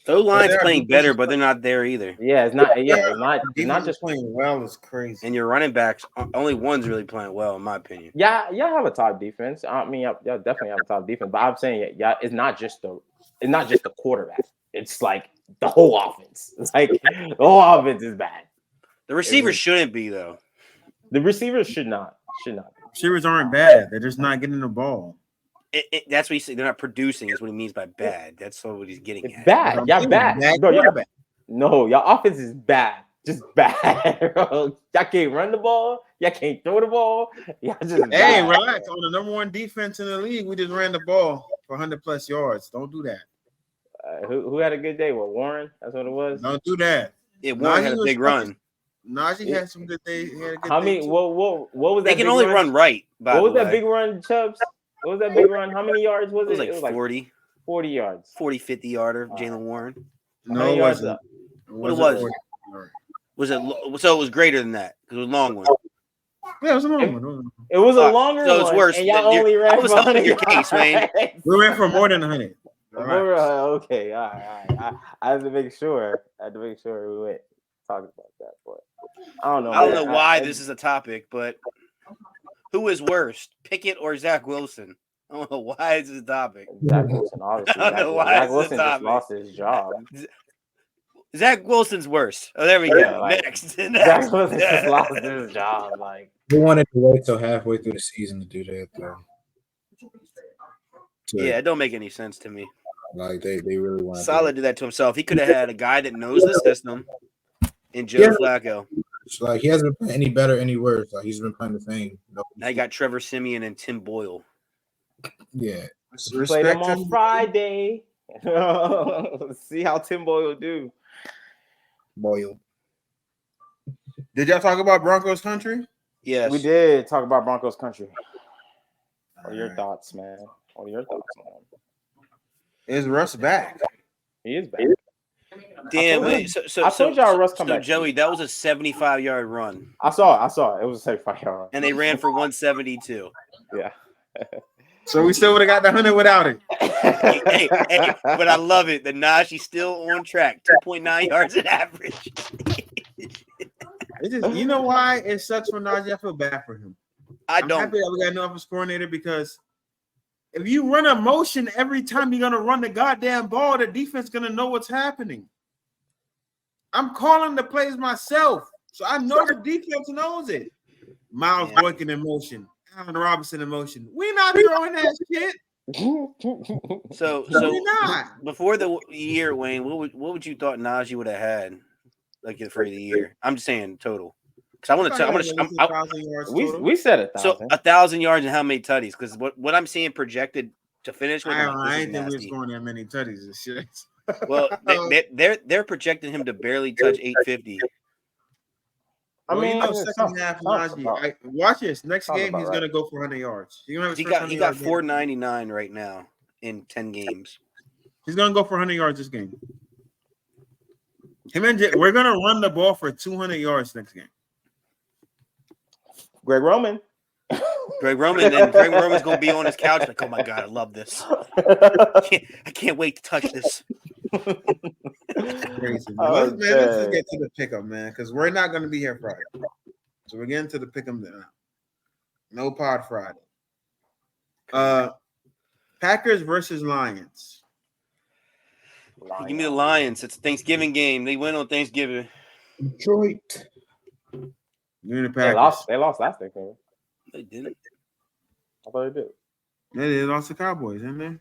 Those line's playing better, but they're not there either. Yeah, it's not. Yeah, it's not just playing well. It's crazy. And your running backs, only one's really playing well, in my opinion. Yeah, y'all have a top defense. I mean, y'all definitely have a top defense. But I'm saying, yeah, it's not just the quarterback. It's like the whole offense. It's like the whole offense is bad. The receivers shouldn't be though. The receivers should not. Receivers aren't bad. They're just not getting the ball. That's what you say. They're not producing. Is what he means by bad. That's what he's getting It's at. bad. Y'all bad. Bro, no, y'all offense is bad. Just bad. Y'all can't run the ball. Y'all can't throw the ball. Y'all just hey, relax. On the number one defense in the league, we just ran the ball for 100+ yards. Don't do that. Who had a good day? Well, Warren. That's what it was. Don't do that. Yeah, Warren had a big run. Najee had some good days. How many? What was that? They can only run right. What was that big run, Chubbs? What was that big run? How many yards was it? It was like 40. 40 yards. 40, 50 yarder, Jalen Warren. No, it wasn't. What was it? Was it? So it was greater than that because it was a long one. Yeah, it was a long one. It was a longer one. So it's worse. And y'all only ran. I was helping your case, Wayne. We ran for more than 100. Right. Okay, all right. I had to make sure. We went talking about that, but I don't know. I don't know why this is a topic, but who is worse, Pickett or Zach Wilson? I don't know why it's a topic. Zach Wilson, obviously. I don't know why Zach Wilson just lost his job. Zach Wilson's worse. Oh, there we go. Yeah, like, Next. Zach Wilson just lost his job. Like they wanted to wait till halfway through the season to do that, though. Yeah, it don't make any sense to me. Like they really want. Solid did that to himself. He could have had a guy that knows the system in Joe Flacco. It's like he hasn't been any better, any worse. Like he's been playing the same. Now you got Trevor Siemian and Tim Boyle. Yeah, play them on Friday. See how Tim Boyle do. Boyle. Did y'all talk about Broncos country? Yes, we did talk about Broncos country. What are your thoughts, man? What are your thoughts, man? Is Russ back? He is back. Damn, I told y'all Russ come back. Joey, that was a 75-yard run. I saw it. It was a 75-yard run. And they ran for 172. Yeah. So we still would have got the 100 without it. hey, but I love it. The Najee's still on track. 2.9 yards an average. You know why it sucks for Najee? I feel bad for him. I'm don't. happy that we got an offensive coordinator because if you run a motion every time you're going to run the goddamn ball, the defense is going to know what's happening. I'm calling the plays myself, so I know the defense knows it. Miles Boykin in motion. Allen Robinson in motion. We're not throwing that shit. So we're not. Before the year, Wayne, what would you thought Najee would have had like for the year? I'm just saying total. Because I want to. We said 1,000. So 1,000 yards and how many tutties? Because what I'm seeing projected to finish with. I ain't think we was going that many tutties and shit. Well, they're projecting him to barely touch 850. I mean, second half, Najee. Watch this. Next game, he's gonna go for 100 yards. He got 499 right now in 10 games. He's gonna go for 100 yards this game. We're gonna run the ball for 200 yards next game. Greg Roman's gonna be on his couch like, oh my god, I love this. I can't wait to touch this. Crazy, let's just get to the pickup, man, because we're not going to be here Friday. So we're getting to the pickup now. No pod Friday. Packers versus Lions. Give me the Lions. It's a Thanksgiving game. They win on Thanksgiving. Detroit. You're in the They Packers. lost last week. Man. They didn't. I thought they did. Yeah, they lost the Cowboys, didn't they?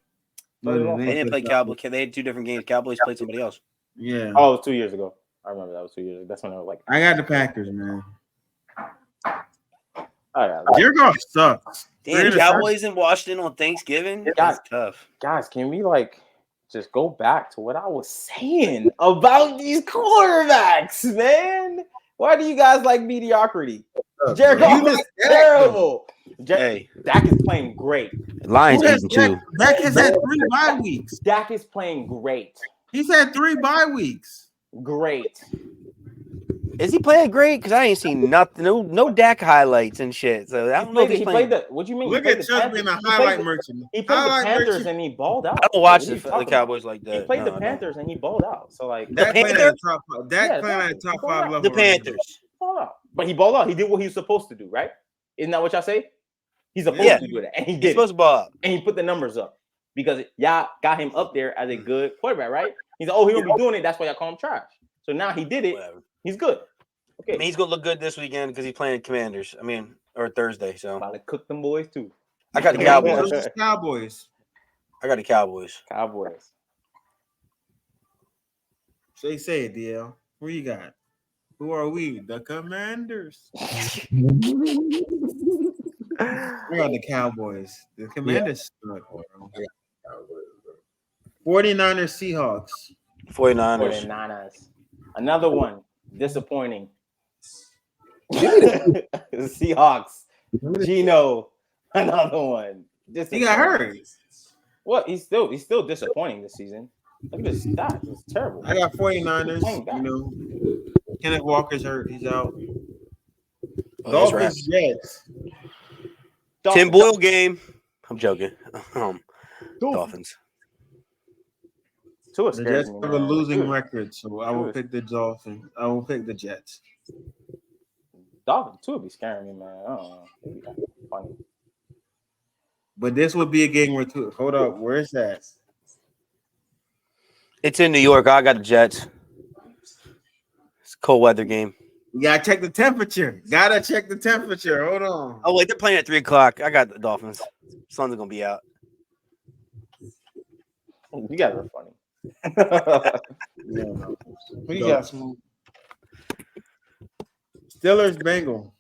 No, They didn't play Cowboys. They had 2 different games. Cowboys played somebody else. Yeah. Oh, it was 2 years ago. I remember that was 2 years ago. That's when I was like, I got the Packers, man. Jared Goff sucks. Damn, Cowboys in Washington on Thanksgiving? That's tough. Guys, can we just go back to what I was saying about these quarterbacks, man? Why do you guys like mediocrity? Jared Goff is terrible. Hey, Dak is playing great. Lions eating too. Dak has had 3 bye weeks. Dak is playing great. He's had 3 bye weeks. Great. Is he playing great? Because I ain't seen nothing. No Dak highlights and shit. So I don't know if he's playing. What do you mean? Look at Chuck being a highlight merchant. He played the Panthers and he balled out. I don't watch the Cowboys like that. He played the Panthers and he balled out. So like Dak playing at top 5 level. The Panthers. But he balled out. He did what he was supposed to do, right? Isn't that what y'all say? He's supposed to do that, and he did. He's supposed to ball up, and he put the numbers up because y'all got him up there as a good quarterback, right? He's like, oh, he don't be doing it. That's why y'all call him trash. So now he did it. Whatever. He's good. Okay. I mean, he's gonna look good this weekend because he's playing Commanders. I mean, or Thursday. So about to cook them boys too. I got the Cowboys. Cowboys. I got the Cowboys. Cowboys. Say it, DL. Who you got? Who are we? The Commanders. We got the Cowboys. The Commanders. Yeah. 49ers, Seahawks. 49ers. Another one. Disappointing. Seahawks. Gino. Another one. He got hurt. What? He's still disappointing this season. Look at his stats. It's terrible. I got 49ers. You know, Kenneth Walker's hurt. He's out. Dolphins, Jets. Tim Boyle game. I'm joking. Dolphins. The Jets have a losing record, so I will pick the Dolphins. I will pick the Jets. Dolphins too would be scaring me, man. I don't know. It'd be funny. But this would be a game where hold up, where's that? It's in New York. I got the Jets. It's a cold weather game. You gotta check the temperature. Hold on. Oh wait, they're playing at 3:00. I got the Dolphins. Sun's gonna be out. You guys are funny. Who you got? Steelers, Bengal.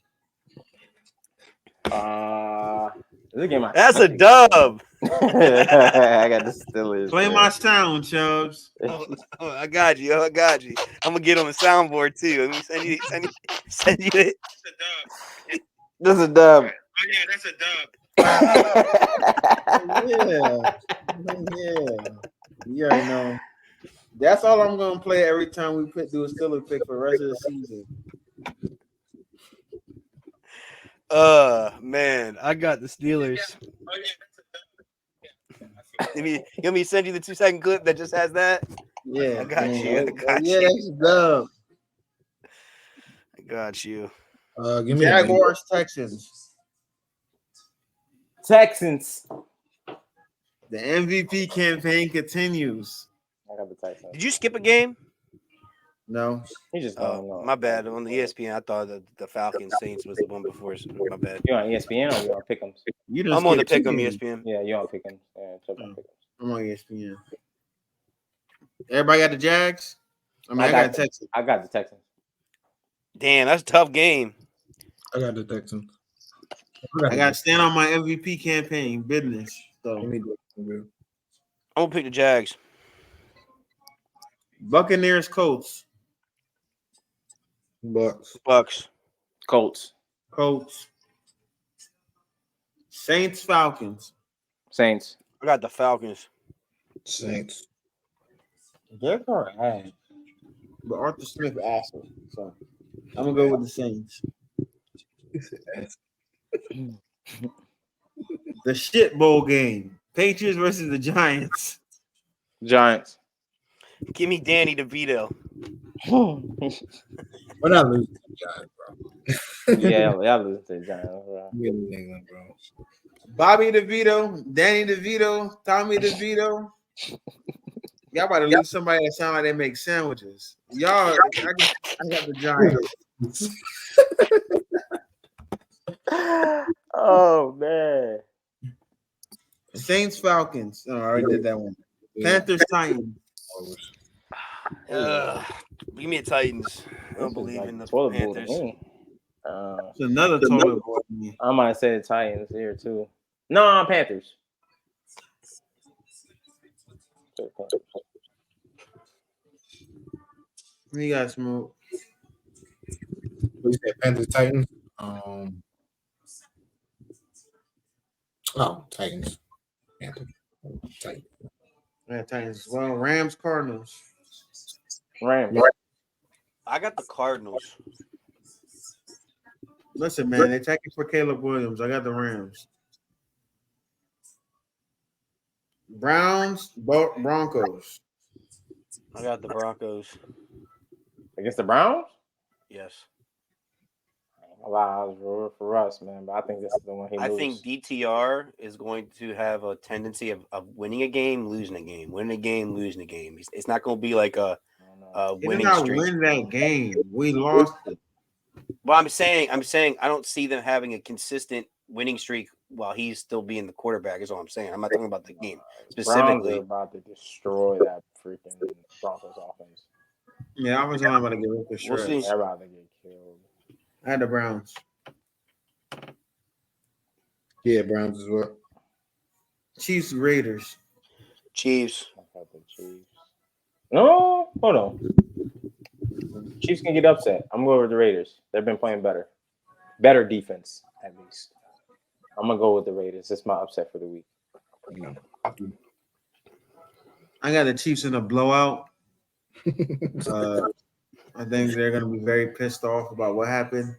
This game That's a dub. I got the Steelers. Play my sound, Chubbs. I got you. I'm gonna get on the soundboard too. Let me send you it. This is a dub. Oh yeah, that's a dub. Yeah. I know. That's all I'm gonna play every time we do a Steelers pick for the rest of the season. Man, I got the Steelers. Let me send you the 2-second clip that just has that. Yeah, I got you. That's dub. I got you. Give me Jaguars, Texans. Texans. The MVP campaign continues. I got the Texans. Did you skip a game? No. He just my bad. On the ESPN, I thought that the Falcons Saints was the one before. So my bad. You on ESPN or you on Pick'em? I'm on the Pick'em ESPN. Yeah, you on Pick'em. Yeah, I'm on ESPN. Everybody got the Jags? I got the Texans. I got the Texans. Damn, that's a tough game. I got the Texans. I got to stand on my MVP campaign business. So I'm gonna pick the Jags. Buccaneers, Colts. Bucks. Colts. Saints, Falcons. Saints. I got the Falcons. Saints. They're all right. But Arthur Smith asked me, so I'm gonna go with the Saints. The shit bowl game. Patriots versus the Giants. Giants. Give me Danny DeVito. We're not losing to the Giants, bro. Yeah, y'all losing to the Giants, bro. Bobby DeVito, Danny DeVito, Tommy DeVito. Y'all about to lose somebody that sound like they make sandwiches. Y'all, I got the Giants. Oh man. Saints Falcons. Oh, I already did that one. Panthers Titans. Give me a Titans. I don't This is believe like in the toilet bowl to Panthers. me. It's another toilet bowl. I might say the Titans here too. No, Panthers. We got smoke. We said Panthers Titans. Titans. Panthers. Titans. Yeah, Titans as well. Rams Cardinals. Rams. I got the Cardinals. Listen, man, they're taking for Caleb Williams. I got the Rams. Browns Broncos. I got the Broncos. Against the Browns? Yes. Wow, I was rooting for Russ, man, but I think this is the one he loses. I think DTR is going to have a tendency of winning a game, losing a game, winning a game, losing a game. It's not going to be like a He did winning not streak. win that game. We lost it. Well, I'm saying I don't see them having a consistent winning streak while he's still being the quarterback. Is all I'm saying. I'm not talking about the game specifically. Browns are about to destroy that freaking Broncos offense. Yeah, I was only about to get rid of the We'll see. They're about to get killed. I had the Browns. Yeah, Browns as well. Chiefs Raiders. Chiefs. I got the Chiefs. No, hold on. Chiefs can get upset. I'm going with the Raiders. They've been playing better. Better defense, at least. I'm going to go with the Raiders. It's my upset for the week. I got the Chiefs in a blowout. I think they're going to be very pissed off about what happened.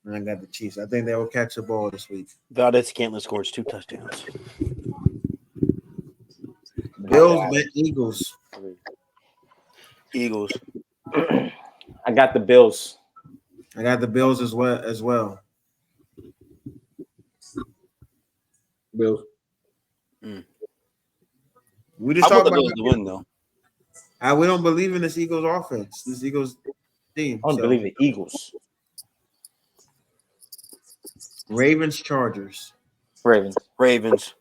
And I got the Chiefs. I think they will catch the ball this week. Valdez-Scantling scores 2 touchdowns. Bills, Eagles. Eagles. I got the Bills. I got the Bills as well. Bills. We just I want talked the about Bills to win, though. we don't believe in this Eagles offense, this Eagles team. I don't believe the Eagles. Ravens, Chargers. Ravens.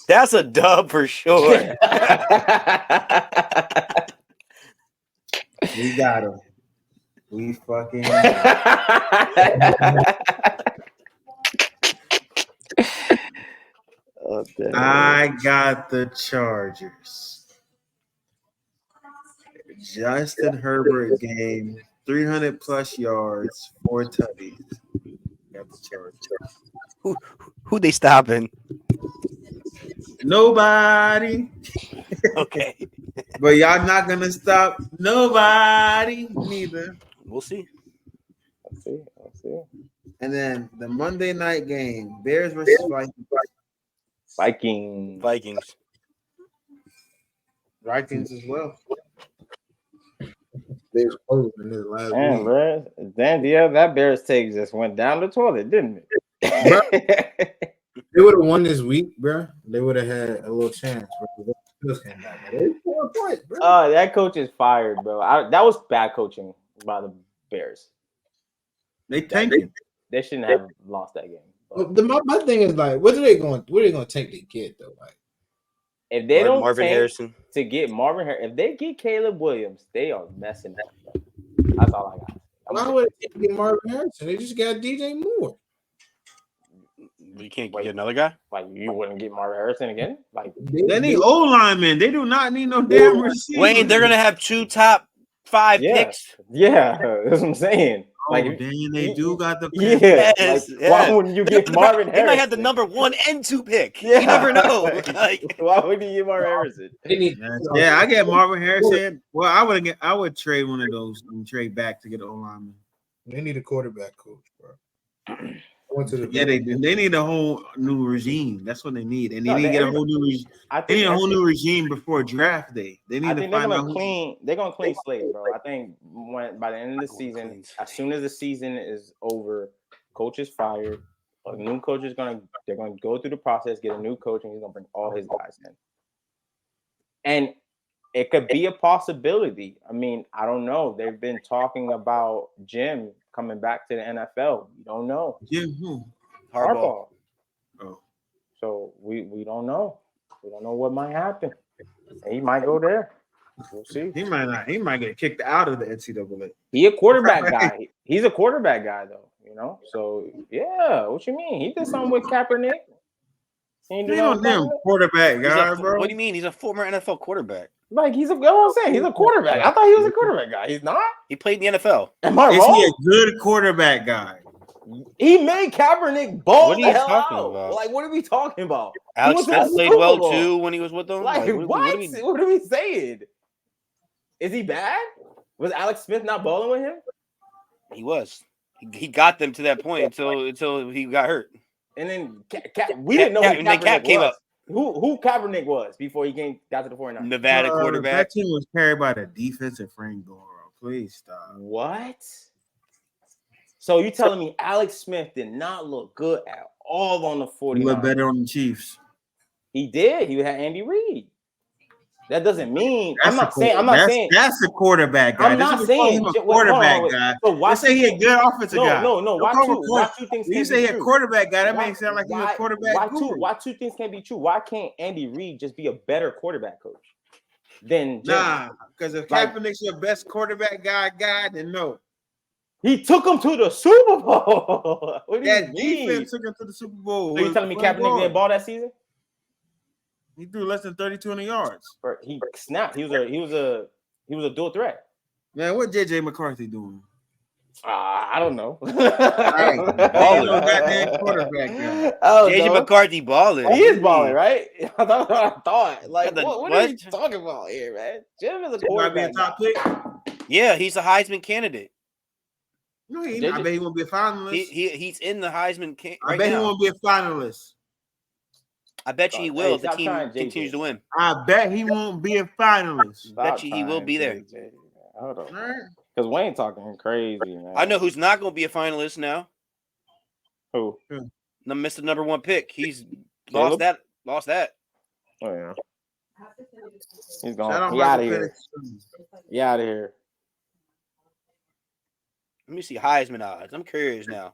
That's a dub for sure. We got him. We fucking. Oh, I got the Chargers. Justin Herbert game, 300 plus yards, 4 tutties. Got the Chargers. Who they stopping? Nobody. Okay. But y'all not gonna stop nobody neither. We'll see. Let's see. And then the Monday night game, Bears versus Vikings. Vikings as well. They was close in this last Damn, week. bro. Damn, that Bears take just went down the toilet, didn't it? They would have won this week, bro. They would have had a little chance. Bro. Came back. They 4 points, bro. That coach is fired, bro. That was bad coaching by the Bears. They tanking. They shouldn't have lost that game. My thing is like, what are they going to take to get though? Like, if they don't Marvin Harrison to get Marvin Harrison, if they get Caleb Williams, they are messing up. Bro. That's all I got. why would they get Marvin Harrison? They just got DJ Moore. You can't get another guy? Like, you wouldn't get Marvin Harrison again? Like, They need O linemen. They do not need no damn receiver. Wayne, they're gonna have 2 top 5 picks. Yeah, that's what I'm saying. Like, damn, they do got the pick. Yes, like, why wouldn't you get Marvin Harrison? They might have the number 1 and 2 pick. Yeah. You never know. Like, why would you get Marvin Harrison? Yeah, I get Marvin Harrison. Well, I would trade one of those and trade back to get an O lineman. They need a quarterback coach, bro. They do. They need a whole new regime. That's what they need. And they need to get a whole new regime. They need a whole new regime before draft day. They need to find out. They're gonna clean slate, bro. I think by the end of the season, as soon as the season is over, coach is fired. A new coach is they're gonna go through the process, get a new coach, and he's gonna bring all his guys in. And It could be a possibility. I mean, I don't know. They've been talking about Jim coming back to the NFL. We don't know. Jim who? Harbaugh. Oh. So we don't know. We don't know what might happen. And he might go there. We'll see. He might not. He might get kicked out of the NCAA. He a quarterback guy. He's a quarterback guy though. You know. So yeah. What you mean? He did something with Kaepernick. He ain't do He nothing don't with damn Kaepernick. quarterback guy, bro. What do you mean? He's a former NFL quarterback. Like he's a. What I'm saying. He's a quarterback. I thought he was a quarterback guy. He's not. He played in the NFL. Am I Is wrong? he a good quarterback guy? He made Kaepernick ball What are the you hell talking out. about? Like, what are we talking about? Alex He went to Smith the played Super well Bowl. too when he was with them. Like, what? What do we- What are we saying? Is he bad? Was Alex Smith not balling with him? He was. He got them to that point until he got hurt. And then we didn't know who and then Cap Kaepernick came was. up. Who Kaepernick was before he got to the 49ers. Nevada quarterback. That team was carried by the defensive frame going around. Please stop. What? So you telling me Alex Smith did not look good at all on the 49ers? He looked better on the Chiefs. He did. He had Andy Reid. That doesn't mean That's that's a quarterback guy. I'm not saying a quarterback guy. So why say he a good offensive guy. No. Why two things? When you say he a quarterback guy, that makes it sound like he's a quarterback. Why two things can't be true? Why can't Andy Reid just be a better quarterback coach than Jim? Nah, because if Kaepernick's your best quarterback guy, then no. He took him to the Super Bowl. What do you That mean? defense took him to the Super Bowl. So you telling me Kaepernick didn't ball that season? He threw less than 32 yards. He snapped. He was a dual threat. Man, what JJ McCarthy doing? I don't know. Goddamn quarterback guy. JJ McCarthy balling. He is balling, right? I thought. Like, Yeah, what are you talking about here, man? Jim is a quarterback. Might be a top pick. Yeah, he's a Heisman candidate. No, he ain't. I bet he won't be a finalist. He's in the Heisman. I bet he won't be a finalist. I bet you he will if the team continues to win. I bet he won't be a finalist. Bet you he will be there. Hold on. Because Wayne talking crazy, man. I know who's not going to be a finalist now. Who? Mr. Number 1 pick. He's lost that. Oh, yeah. He's gone. He out of here. He out of here. Let me see Heisman odds. I'm curious now.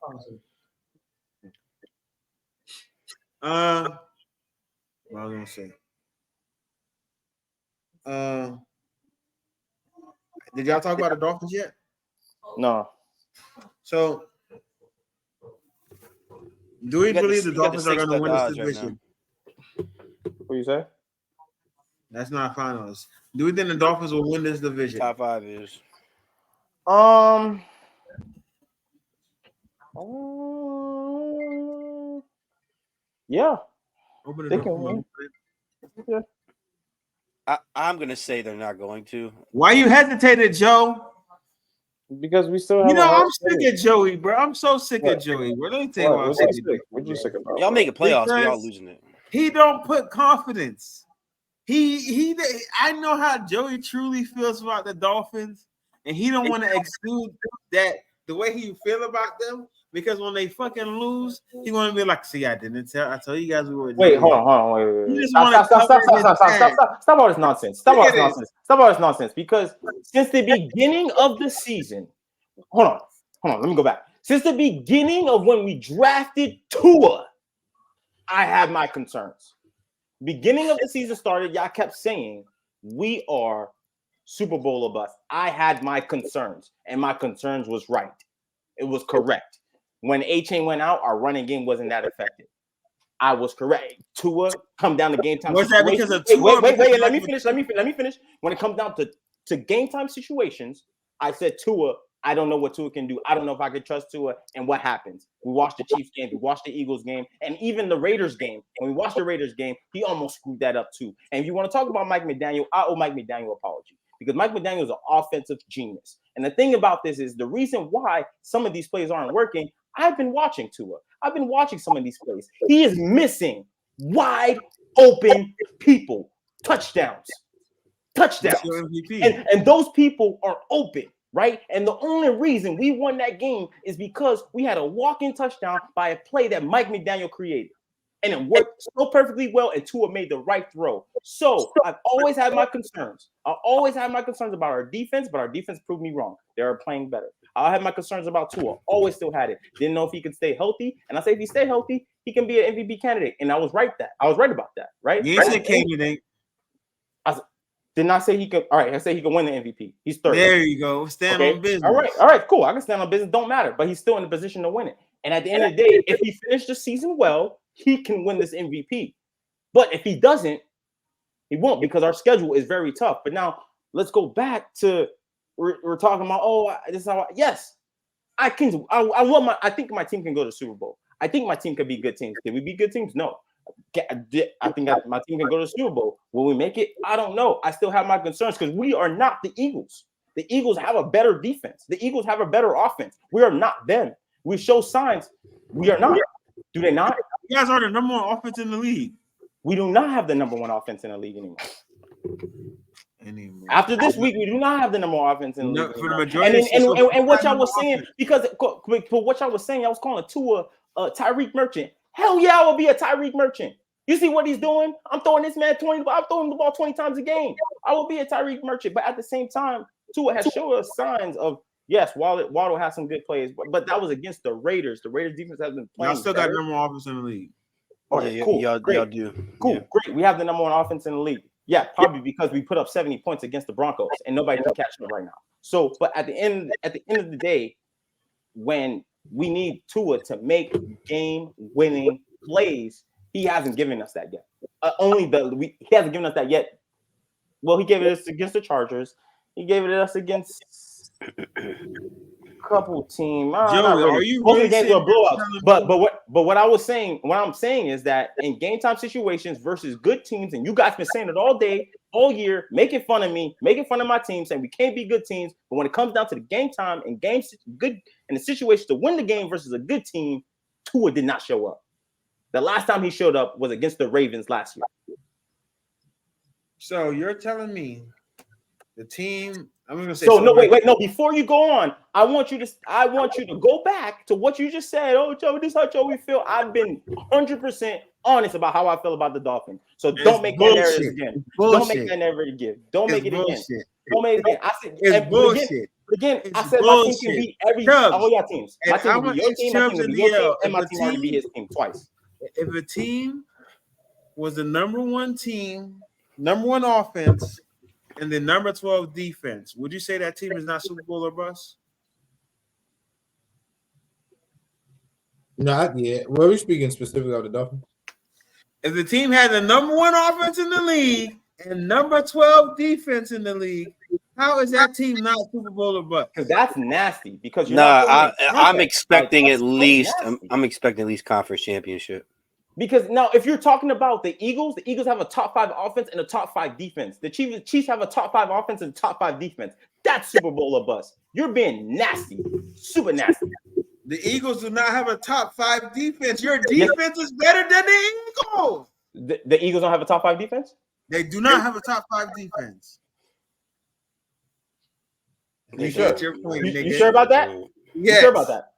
What I was gonna say. Did y'all talk about the Dolphins yet? No. So, do we believe the Dolphins are going to win this division? What you say? That's not finals. Do we think the Dolphins will win this division? Top 5 is. Yeah. They can win. Yeah. I'm gonna say they're not going to. Why you hesitated, Joe? Because we still have. I'm sick of Joey, bro. I'm so sick of Joey, bro. Let me tell you what I'm sick of. What you sick about? Y'all making playoffs, but y'all losing it. He don't put confidence. I know how Joey truly feels about the Dolphins, and he don't want to exude that the way he feel about them. Because when they fucking lose, he want to be like, "See, I told you guys we were." Wait, hold on, wait. Stop all this nonsense. Stop all this nonsense. Because since the beginning of the season, hold on. Let me go back. Since the beginning of when we drafted Tua, I had my concerns. Beginning of the season started, y'all kept saying we are Super Bowl or bust. I had my concerns, and my concerns was right. It was correct. When A-Chain went out, our running game wasn't that effective. I was correct. Tua come down to game time. Was that because of Tua? Wait. Let me finish. When it comes down to game time situations, I said Tua. I don't know what Tua can do. I don't know if I could trust Tua. And what happens? We watched the Chiefs game. We watched the Eagles game. And even the Raiders game. When we watched the Raiders game, he almost screwed that up too. And if you want to talk about Mike McDaniel, I owe Mike McDaniel an apology. Because Mike McDaniel is an offensive genius. And the thing about this is the reason why some of these plays aren't working, I've been watching Tua. I've been watching some of these plays. He is missing wide open people. Touchdowns. And those people are open, right? And the only reason we won that game is because we had a walk-in touchdown by a play that Mike McDaniel created. and it worked so perfectly well, and Tua made the right throw. So I've always had my concerns. I always had my concerns about our defense, but our defense proved me wrong. They are playing better. I had my concerns about Tua. Always still had it. Didn't know if he could stay healthy. And I say if he stay healthy, he can be an MVP candidate. And I was right about that. Right? You ain't say candidate. Did not say he could. All right, I say he can win the MVP. He's third. There you go. Stand on business. All right, cool. I can stand on business. Don't matter. But he's still in a position to win it. And at the end of the day, if he finished the season well, he can win this MVP. But if he doesn't, he won't, because our schedule is very tough. But now let's go back to we're talking about. This is how. Yes, I can. I think my team can go to the Super Bowl. I think my team could be good teams. Did we be good teams? No. I think my team can go to the Super Bowl. Will we make it? I don't know. I still have my concerns because we are not the Eagles. The Eagles have a better defense. The Eagles have a better offense. We are not them. We show signs. We are not. Do they not? You guys are the number one offense in the league. We do not have the number one offense in the league anymore. After this week, we do not have the number one offense in the league. For the majority, and what y'all was saying, because for what y'all was saying, I was calling Tua Tyreek Merchant. Hell yeah, I will be a Tyreek Merchant. You see what he's doing? I'm throwing this man 20. I'm throwing the ball 20 times a game. I will be a Tyreek Merchant. But at the same time, Tua has shown us signs of, yes, Waddle has some good plays, but that was against the Raiders. The Raiders defense has been playing. Y'all still got number one offense in the league. Okay, cool. Y'all do. Cool, yeah. Great. We have the number one offense in the league. Yeah, probably because we put up 70 points against the Broncos, and nobody can catch them right now. So, but at the end of the day, when we need Tua to make game-winning plays, he hasn't given us that yet. He hasn't given us that yet. Well, he gave it us against the Chargers. He gave it us against a couple teams. Joey, are you most really of the games were blowouts? But what I'm saying is that in game time situations versus good teams, and you guys been saying it all day, all year, making fun of me, making fun of my team, saying we can't be good teams. But when it comes down to the game time and games good and the situation to win the game versus a good team, Tua did not show up. The last time he showed up was against the Ravens last year. So you're telling me the team? I'm gonna say. So no, wait, no. Before you go on, I want you to go back to what you just said. Oh, Joey, this is how Joey feel. I've been 100% honest about how I feel about the Dolphins. So don't make that narrative again. Don't make that narrative again. Don't make it again. Don't make it again. I said it's bullshit. Again, I said my team can beat all your teams. My team can beat your team, my team can beat your team, and my team already beat his team twice. If a team was the number one team, number one offense, and the number 12 defense, would you say that team is not Super Bowl or bust? Not yet. Well, we're speaking specifically of the Dolphins. If the team had the number one offense in the league and number 12 defense in the league, how is that team not Super Bowl or bust? Because that's nasty. Because I'm expecting at least conference championship. Because now, if you're talking about the Eagles have a top 5 offense and a top 5 defense. The Chiefs have a top 5 offense and top 5 defense. That's Super Bowl or bust. You're being nasty, super nasty. The Eagles do not have a top 5 defense. Your defense is better than the Eagles. The Eagles don't have a top 5 defense? They do not have a top 5 defense. You sure? You sure about that? Yes. You sure about that?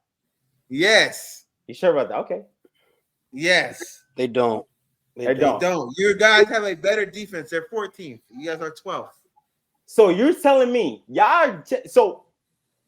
Yes. You sure about that? Okay. Yes. They don't. They don't. You guys have a better defense. They're 14th. You guys are 12th. So you're telling me so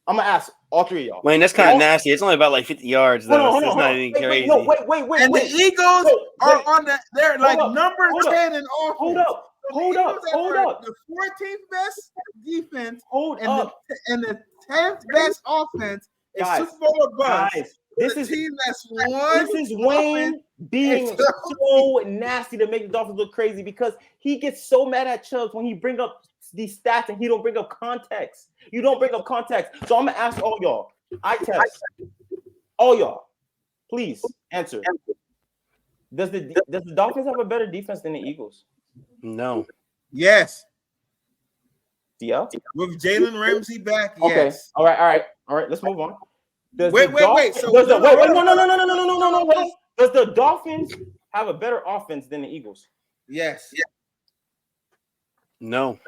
I'm gonna ask all three of y'all. Wayne, that's kind of nasty. It's only about like 50 yards though. It's not anything crazy. Wait. And the Eagles are on they're like number 10 in offense. Hold up. The 14th best defense and the 10th best offense is Super Bowl or bust. Guys, this is team that's won. This is Wayne being so nasty to make the Dolphins look crazy because he gets so mad at Chubbs when he bring up these stats and he don't bring up context. You don't bring up context. So I'm gonna ask all y'all. I test all y'all. Please answer. Does the Dolphins have a better defense than the Eagles? No. Yes. Yeah. With Jalen Ramsey back, okay. Yes. All right. Let's move on. Wait. No. Does the Dolphins have a better offense than the Eagles? Yes. No.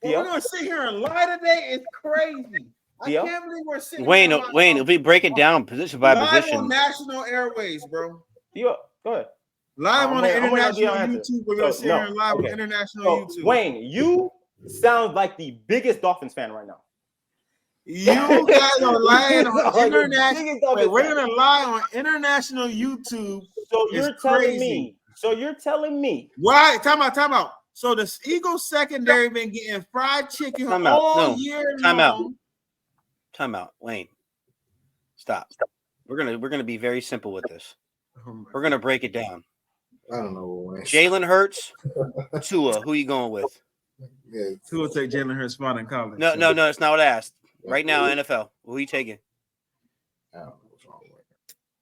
Well, we're gonna sit here and lie today. It's crazy. I can't believe we're sitting. Wayne, if we break it down position by position, on national airways, bro. Yeah, go ahead. Live on the I'm waiting on international Dion answer. YouTube. We're gonna So, sit here and live on okay. international So, YouTube. Wayne, you sound like the biggest Dolphins fan right now. You guys are lying on Like the international. biggest Wait, Dolphins we're fan. gonna lie on international YouTube. So It's you're telling crazy. me. So you're telling me. Why? Time out. So the Eagles secondary been getting fried chicken all year long. Time out. Wayne. Stop. We're gonna be very simple with this. We're gonna break it down. I don't know. Jalen Hurts, Tua. Who you going with? Yeah, Tua take Jalen Hurts spot in college. No, that's not what I asked. Right now, NFL. Who are you taking? I don't know what's wrong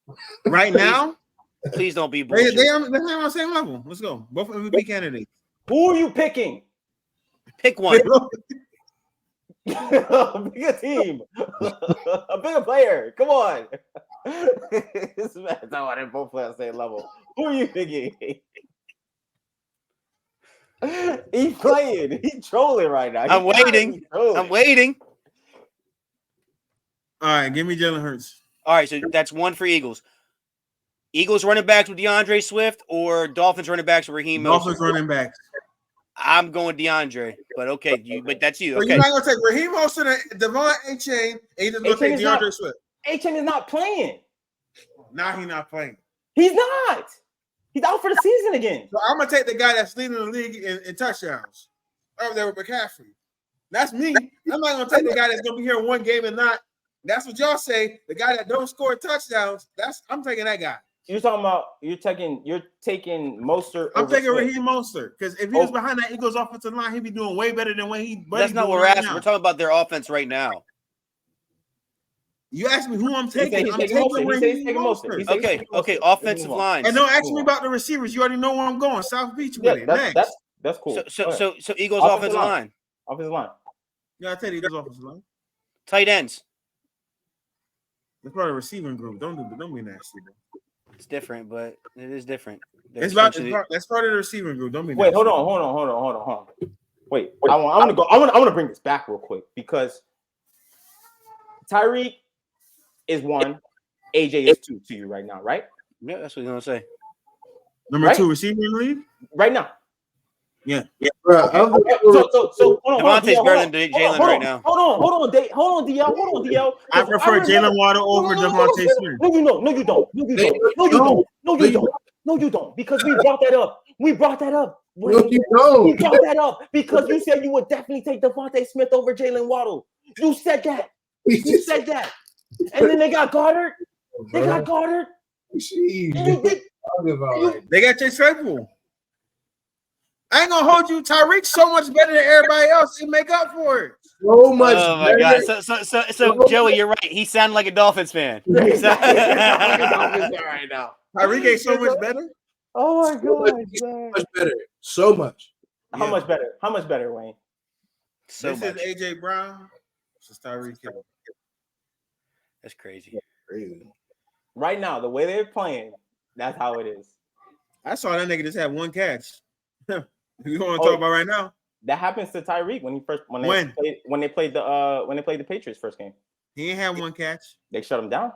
with Right now, please don't be they bullshit. they're on the same level. Let's go. Both MVP candidates. Who are you picking? Pick one. A bigger team, a bigger player. Come on. This man's not want both play on the same level. Who are you picking? He's playing. He's trolling right now. I'm waiting. All right, give me Jalen Hurts. All right, so that's one for Eagles. Eagles running backs with DeAndre Swift or Dolphins running backs with Raheem Mostert? Dolphins running backs. I'm going DeAndre, but okay, but that's you. So okay. You're not gonna take Raheem Mostert and Devon Achane, and you're just gonna take DeAndre Swift. Achane is not playing. Now he's not playing. He's not. He's out for the season again. So I'm gonna take the guy that's leading the league in touchdowns over there with McCaffrey. That's me. I'm not gonna take the guy that's gonna be here in one game and not. That's what y'all say. The guy that don't score touchdowns. I'm taking that guy. You're talking about you're taking Mostert. I'm taking Raheem Mostert because if he was behind that Eagles offensive line, he'd be doing way better than what he. That's not what we're asking. We're talking about their offense right now. You asked me who I'm taking. I'm taking Mostert. Okay. Offensive line. And don't ask me about the receivers. You already know where I'm going. South Beach with it. That's cool. So Eagles offensive line. Offensive line. Yeah, I tell you, Eagles offensive line. Tight ends. That's part of the receiving group. Don't be nasty. Bro. It's different, but it is different. That's part of the receiving group. Don't be nasty. Wait, hold on. Wait, I want to bring this back real quick because Tyreek is 1, AJ is 2 to you right now, right? Yeah, that's what you're gonna say. Number 2 receiver in the league right now. Yeah. Bro, okay. So Devontae's better than Jalen right now. Hold on, DL. I prefer Jalen Waddle over Devontae Smith. No, you don't. Because we brought that up. We brought that up because you said you would definitely take Devontae Smith over Jalen Waddle. You said that. And then they got Goddard. They got Chase Claypool. I ain't gonna hold you. Tyreek's so much better than everybody else. He make up for it. So much. Oh my god. So Joey, you're right. He sounded like a Dolphins fan. Right now. Tyreek ain't so much better. Oh my god. So much better. So much. How much better? How much better, Wayne? This is AJ Brown. This is Tyreek Hill. That's crazy. Crazy. Right now, the way they're playing, that's how it is. I saw that nigga just have one catch. You want to talk about right now? That happens to Tyreek when they played the Patriots first game. He ain't had one catch. They shut him down.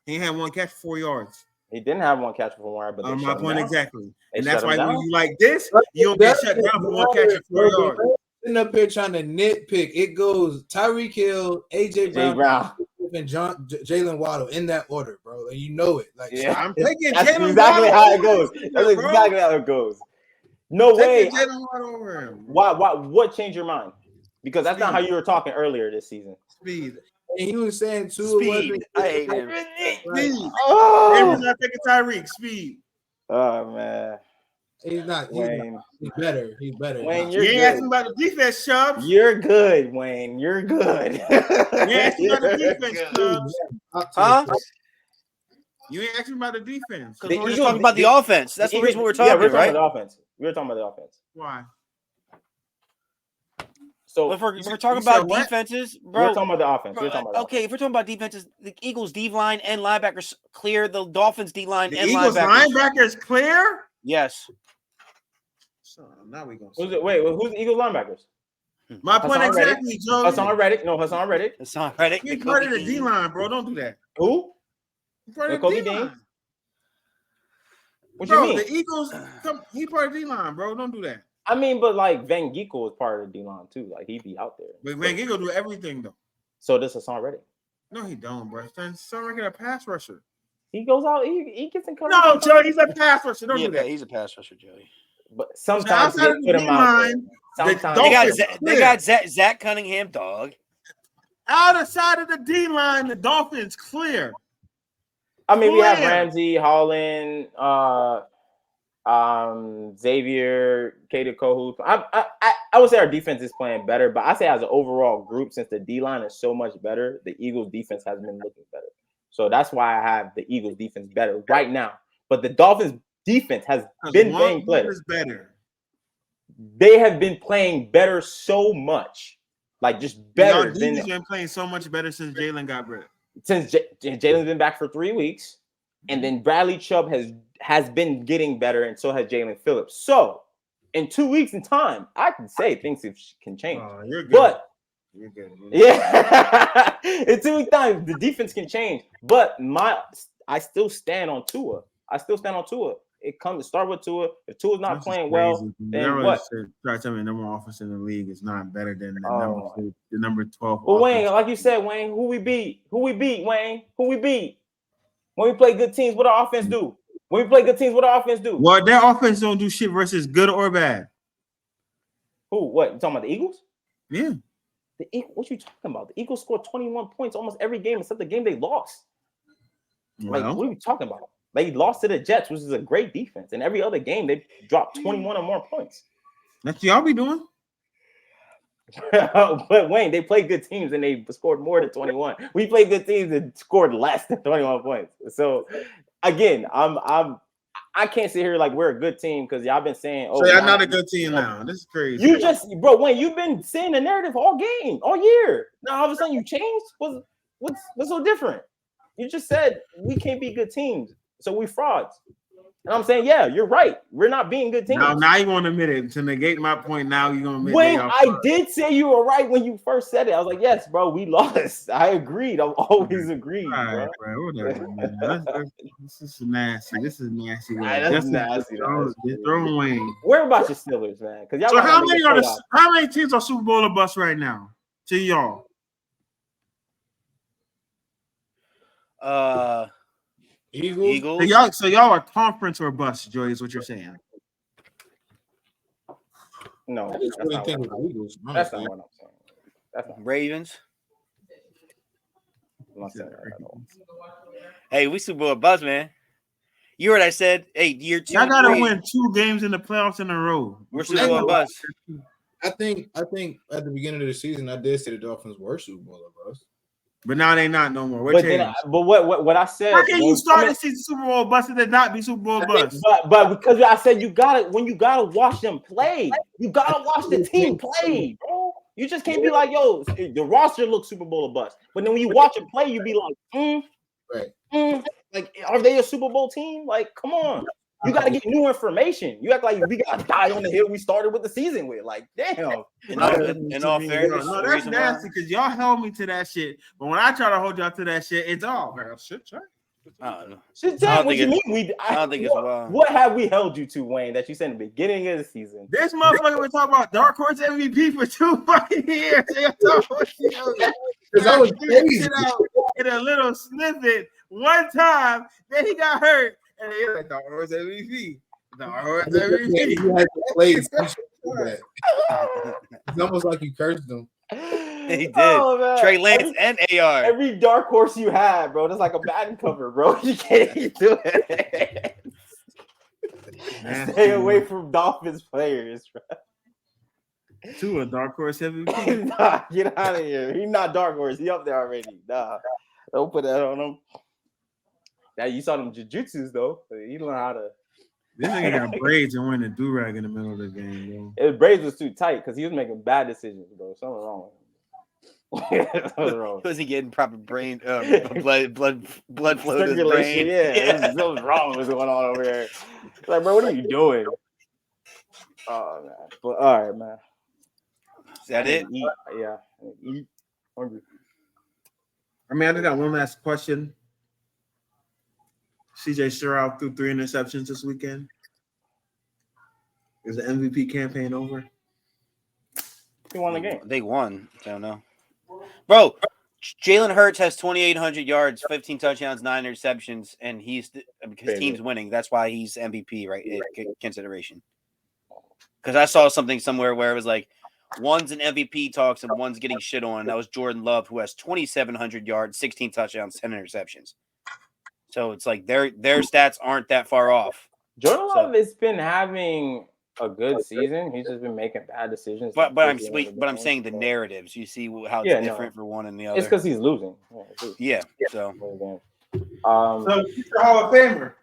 He ain't had one catch for 4 yards. He didn't have one catch for 4 yards, but they shut him down. Exactly. And that's why when you like this, you don't get shut down for one catch for 4 yards. Sitting up here trying to nitpick. It goes Tyreek Hill, AJ Brown, and Jalen Waddle in that order, bro. And you know it. Like, yeah, I'm taking that's Jalen exactly Waddle how it goes. That's exactly how it goes. No way. Why? What changed your mind? Because that's not how you were talking earlier this season. Speed. And he was saying Speed. I hate him. Speed. Everyone's not taking Tyreek. Speed. Oh man. He's not. He's better. He's better. Wayne, you ain't asking about the defense, Chubbs. You're good, Wayne. You're good. You ain't asking about the defense, Chubbs. Huh? You ain't asking about the defense. We're just talking about the offense. That's the reason we're talking, we're right? About the offense. We're talking about the offense. Why? So if we're talking about defenses, bro. We're talking about the offense. If we're talking about defenses, the Eagles D line and linebackers clear. The Dolphins D line and Eagles linebackers clear. Yes. So now we gonna. Who's the Eagles linebackers? My point exactly, Joe. Hassan Reddick. Hassan Reddick. He's part of the D line, bro. Don't do that. Who? Kobe Dean. What Bro, you mean? the Eagles, he part of D-line, bro. Don't do that. I mean, but like Van Ginkel is part of the D-line too. Like he'd be out there. But Van Ginkel do everything though. So does Hassan Reddick. No, he don't, bro. He's not like a pass rusher. He goes out. He gets in coverage. No, Joe, he's a pass rusher. Don't do that. He's a pass rusher, Joey. But sometimes they put him out there. Sometimes they got Zach Cunningham, dog. Outside of the D-line, the Dolphins clear. I mean, we have Ramsey, Holland, Xavier, Kader Kohut. I would say our defense is playing better, but I say as an overall group, since the D-line is so much better, the Eagles defense has been looking better. So that's why I have the Eagles defense better right now. But the Dolphins defense has been playing better. They have been playing better so much. Like just better. Y'all been playing so much better since Jalen got rid. Since Jalen's been back for 3 weeks, and then Bradley Chubb has been getting better, and so has Jalen Phillips. So, in 2 weeks in time, I can say things can change. Oh, you're good. But you're good. Yeah, in 2 weeks time, the defense can change. But I still stand on Tua. It comes to start with Tua. If Tua's not playing well, then what? Try to tell me the number one offense in the league is not better than the number 12. But Wayne, like you said, Wayne, who we beat, Wayne? Who we beat? When we play good teams, what our offense do? Well, their offense don't do shit versus good or bad. Who? What? You talking about the Eagles? Yeah. What you talking about? The Eagles scored 21 points almost every game except the game they lost. Like, what are we talking about? They lost to the Jets, which is a great defense. And every other game, they dropped 21 or more points. That's what y'all be doing. But Wayne, they played good teams and they scored more than 21. We played good teams and scored less than 21 points. So again, I can't sit here like we're a good team because y'all been saying, so y'all not a good team now. This is crazy. You just, bro, Wayne, you've been saying the narrative all year. Now all of a sudden you changed. What's so different? You just said we can't be good teams, so we frauds. And I'm saying, yeah, you're right. We're not being good teams. Now you want to admit it. To negate my point, now you're going to admit it. Wayne, I did say you were right when you first said it. I was like, yes, bro, we lost. I agreed. I've always agreed. All right, bro. Whatever, man. This is nasty. This is nasty. That's nasty. Just throw Wayne. Where about your Steelers, man? Because So how many teams are Super Bowl or bust right now? To y'all. Eagles. So y'all are conference or bust, Joey, is what you're saying. No, that's not what I'm saying. That's not Ravens. I'm not saying that at all. Hey, we Super Bowl buzz, man. You heard I said, hey, year 2. I gotta win 2 games in the playoffs in a row. We're Super Bowl buzz. I think at the beginning of the season, I did say the Dolphins were Super Bowl buzz. But now they not no more. But what I said? How can you start the season Super Bowl bust and not be Super Bowl bust? But because I said you gotta watch them play. You gotta watch the team play, bro. You just can't be like, yo, the roster looks Super Bowl bust. But then when you watch it play, you be like, like, are they a Super Bowl team? Like, come on. You got to get new information. You act like we got to die on the hill we started with the season with. Like, damn. In all fairness, no, that's nasty because y'all held me to that shit. But when I try to hold y'all to that shit, it's all girl. Shit, I don't know. What you mean? I don't think it's wild. What have we held you to, Wayne, that you said in the beginning of the season? This motherfucker been talking about Dark Horse MVP for 2 fucking years. Because I was crazy in a little snippet one time. Then he got hurt. And he like Dark Horse MVP. Dark Horse MVP. It's almost like you cursed them. He did. Trey Lance and AR. Every dark horse you have, bro, that's like a Madden cover, bro. You can't do it. Stay away from Dolphins players, bro. To a Dark Horse MVP. Nah, get out of here. He's not Dark Horse. He up there already. Nah, don't put that on him. Now you saw them jujutsus though. He learned how to. This nigga got braids and wearing a do-rag in the middle of the game, bro. His braids was too tight because he was making bad decisions, bro. Something wrong. Something wrong. Was he getting proper brain blood flow to his brain? Yeah. Something wrong was going on over here. Like, bro, what are you doing? Oh man. But all right, man. Is that it? Eat. Yeah. Eat. Hungry. I mean, I just got one last question. CJ Stroud threw 3 interceptions this weekend. Is the MVP campaign over? He won the game. They won. I don't know. Bro, Jalen Hurts has 2,800 yards, 15 touchdowns, 9 interceptions, and his team's winning. That's why he's MVP, right? Consideration. Because I saw something somewhere where it was like one's in MVP talks and one's getting shit on. That was Jordan Love, who has 2,700 yards, 16 touchdowns, 10 interceptions. So it's like their stats aren't that far off. Jordan Love has been having a good season. He's just been making bad decisions. But I'm saying the narratives. You see how it's different for one and the other. It's because he's losing. Yeah. So future Hall of Famer.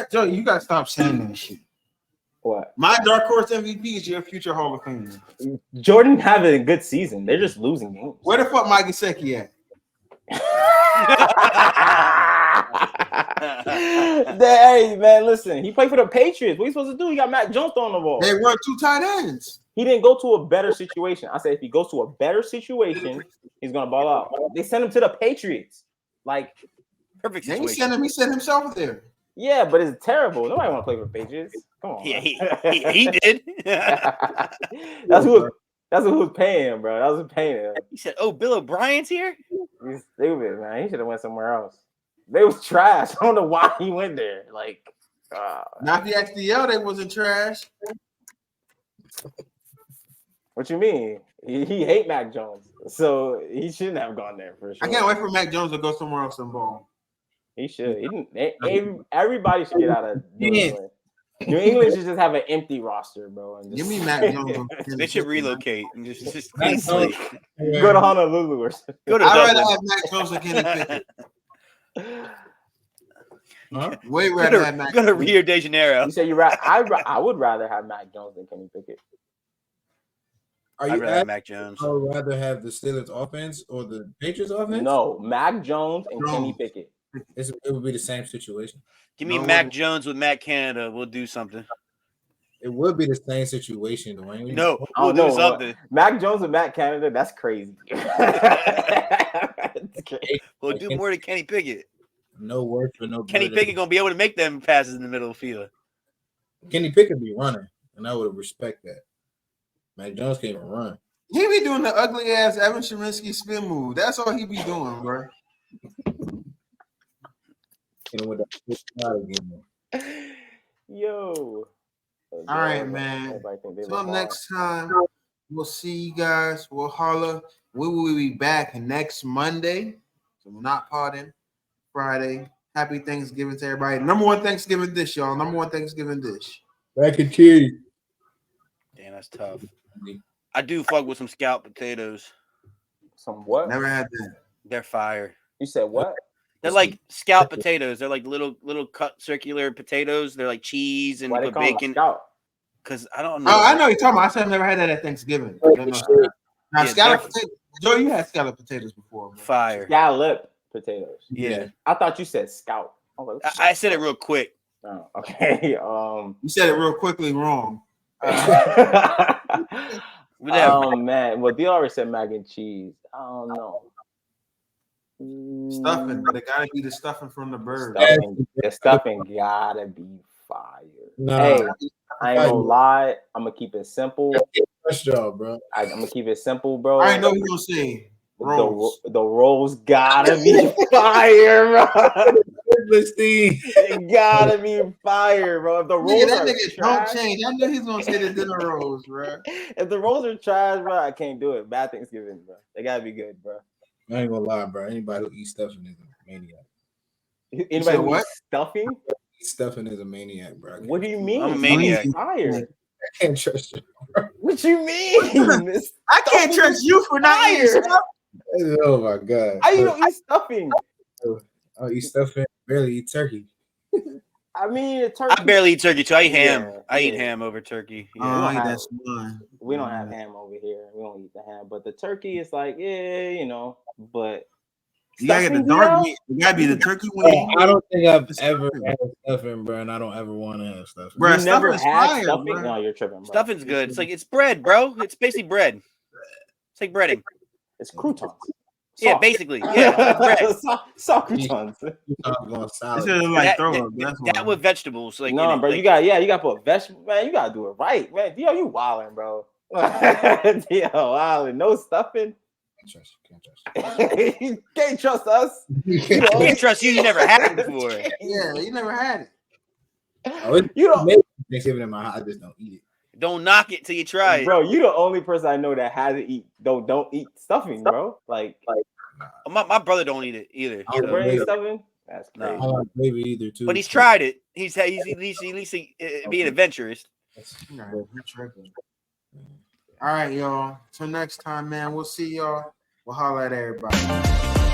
Joe, you gotta stop saying that shit. What? My dark horse MVP is your future Hall of Famer. Jordan having a good season. They're just losing games. Where the fuck Mike Gesicki at? Hey man, listen. He played for the Patriots. What are you supposed to do? He got Mac Jones on the ball. They run 2 tight ends. He didn't go to a better situation. I said if he goes to a better situation, he's gonna ball out. They sent him to the Patriots. Like perfect situation. He sent himself there. Yeah, but it's terrible. Nobody want to play for the Patriots. Come on. Yeah, he did. That's who was paying him, bro. That was paying him. He said, "Oh, Bill O'Brien's here." He's stupid, man. He should have went somewhere else. They was trash. I don't know why he went there. Like, not the XDL. They wasn't trash. What you mean? He hate Mac Jones, so he shouldn't have gone there for sure. I can't wait for Mac Jones to go somewhere else and ball. He should. He didn't. Everybody should get out of New England. New England should just have an empty roster, bro. And just, give me Mac Jones. They should relocate and just go to Honolulu or something. Go to I'd Dublin. rather have Mac Jones than Kenny Pickett. Huh? Way rather have Mac. Go to Rio de Janeiro. You say I would rather have Mac Jones than Kenny Pickett. I'd rather have Mac Jones. I would rather have the Steelers offense or the Patriots offense. No, Mac Jones and Kenny Pickett. It would be the same situation. Give me Mac Jones with Matt Canada. We'll do something. It would be the same situation, Dwayne. No, we'll do something. Mac Jones and Matt Canada, that's crazy. We'll do more than Kenny Pickett. No work for no. Kenny Pickett gonna be able to make them passes in the middle of the field. Kenny Pickett be running, and I would respect that. Mac Jones can't even run. He be doing the ugly ass Evan Sheminsky spin move. That's all he be doing, bro. With Yo. All right, man. Till next time, we'll see you guys. We'll holler. We will be back next Monday. So we're not partying Friday. Happy Thanksgiving to everybody. Number 1 Thanksgiving dish, y'all. Number 1 Thanksgiving dish. Mac and cheese. Damn, that's tough. I do fuck with some scalloped potatoes. Some what? Never had that. They're fire. You said what? They're like scalloped potatoes. They're like little cut circular potatoes. They're like cheese and put bacon. Because I don't know. Oh, I know you're talking about. I said I've never had that at Thanksgiving. Now, scalloped potatoes. Joe, you had scalloped potatoes before. Bro. Fire. Scalloped potatoes. Yeah. I thought you said scout. I said it real quick. Oh, okay. You said it real quickly wrong. Oh man. Well, they already said mac and cheese. I don't know. Stuffing, but it gotta be the stuffing from the bird. The stuffing gotta be fire. Hey, I ain't gonna lie. I'm gonna keep it simple. Nice job, bro. I'm gonna keep it simple, bro. I know you're gonna say rolls. The rolls gotta be fire, bro. It gotta be fire, bro. If the rolls don't change. I know he's gonna say the dinner rolls, bro. If the rolls are trash, bro, I can't do it. Bad Thanksgiving, bro. They gotta be good, bro. I ain't gonna lie, bro. Anybody who eats stuffing is a maniac. Anybody who eats stuffing? Stuffing is a maniac, bro. What do you mean? I'm a maniac. I can't trust you. Bro. What you mean? I can't trust you for not eating stuffing. Oh my god. How you don't eat stuffing? I eat stuffing. Barely eat turkey. I mean, turkey. I barely eat turkey too. I eat ham. Yeah, I eat ham over turkey. Yeah. We don't have ham over here. We don't eat the ham, but the turkey is like, yeah, you know. But you gotta get the dark meat. You gotta be the turkey one. I don't think I've ever had stuffing, bro, and I don't ever want to have stuffing. Bro, you never had fire, stuffing? bro. No, you're tripping, bro. Stuffing's good. It's bread, bro. It's basically bread. It's like breading. It's croutons. Yeah, basically. Yeah, bread. Soft croutons. You thought going This salad. is like That, throw up. that, That's that why. with vegetables. Like, No, in it, bro, like, you got put vegetable, man. You gotta do it right, man. Yo, you wildin', bro. Yo, wildin', no stuffing. You can't trust us. You You I know, can't trust you. You never had it before. Yeah, you never had it. You don't, Thanksgiving in my house. I just don't eat it. Don't knock it till you try it. bro. You the only person I know that hasn't don't eat stuffing, bro. Like My brother don't eat it either. I your don't So. brain like stuffing. That's No. I crazy. don't like gravy either too. But he's tried it. He's at least being adventurous. All right, you're tripping. All right, y'all. Till next time, man. We'll see y'all. We'll holler at everybody.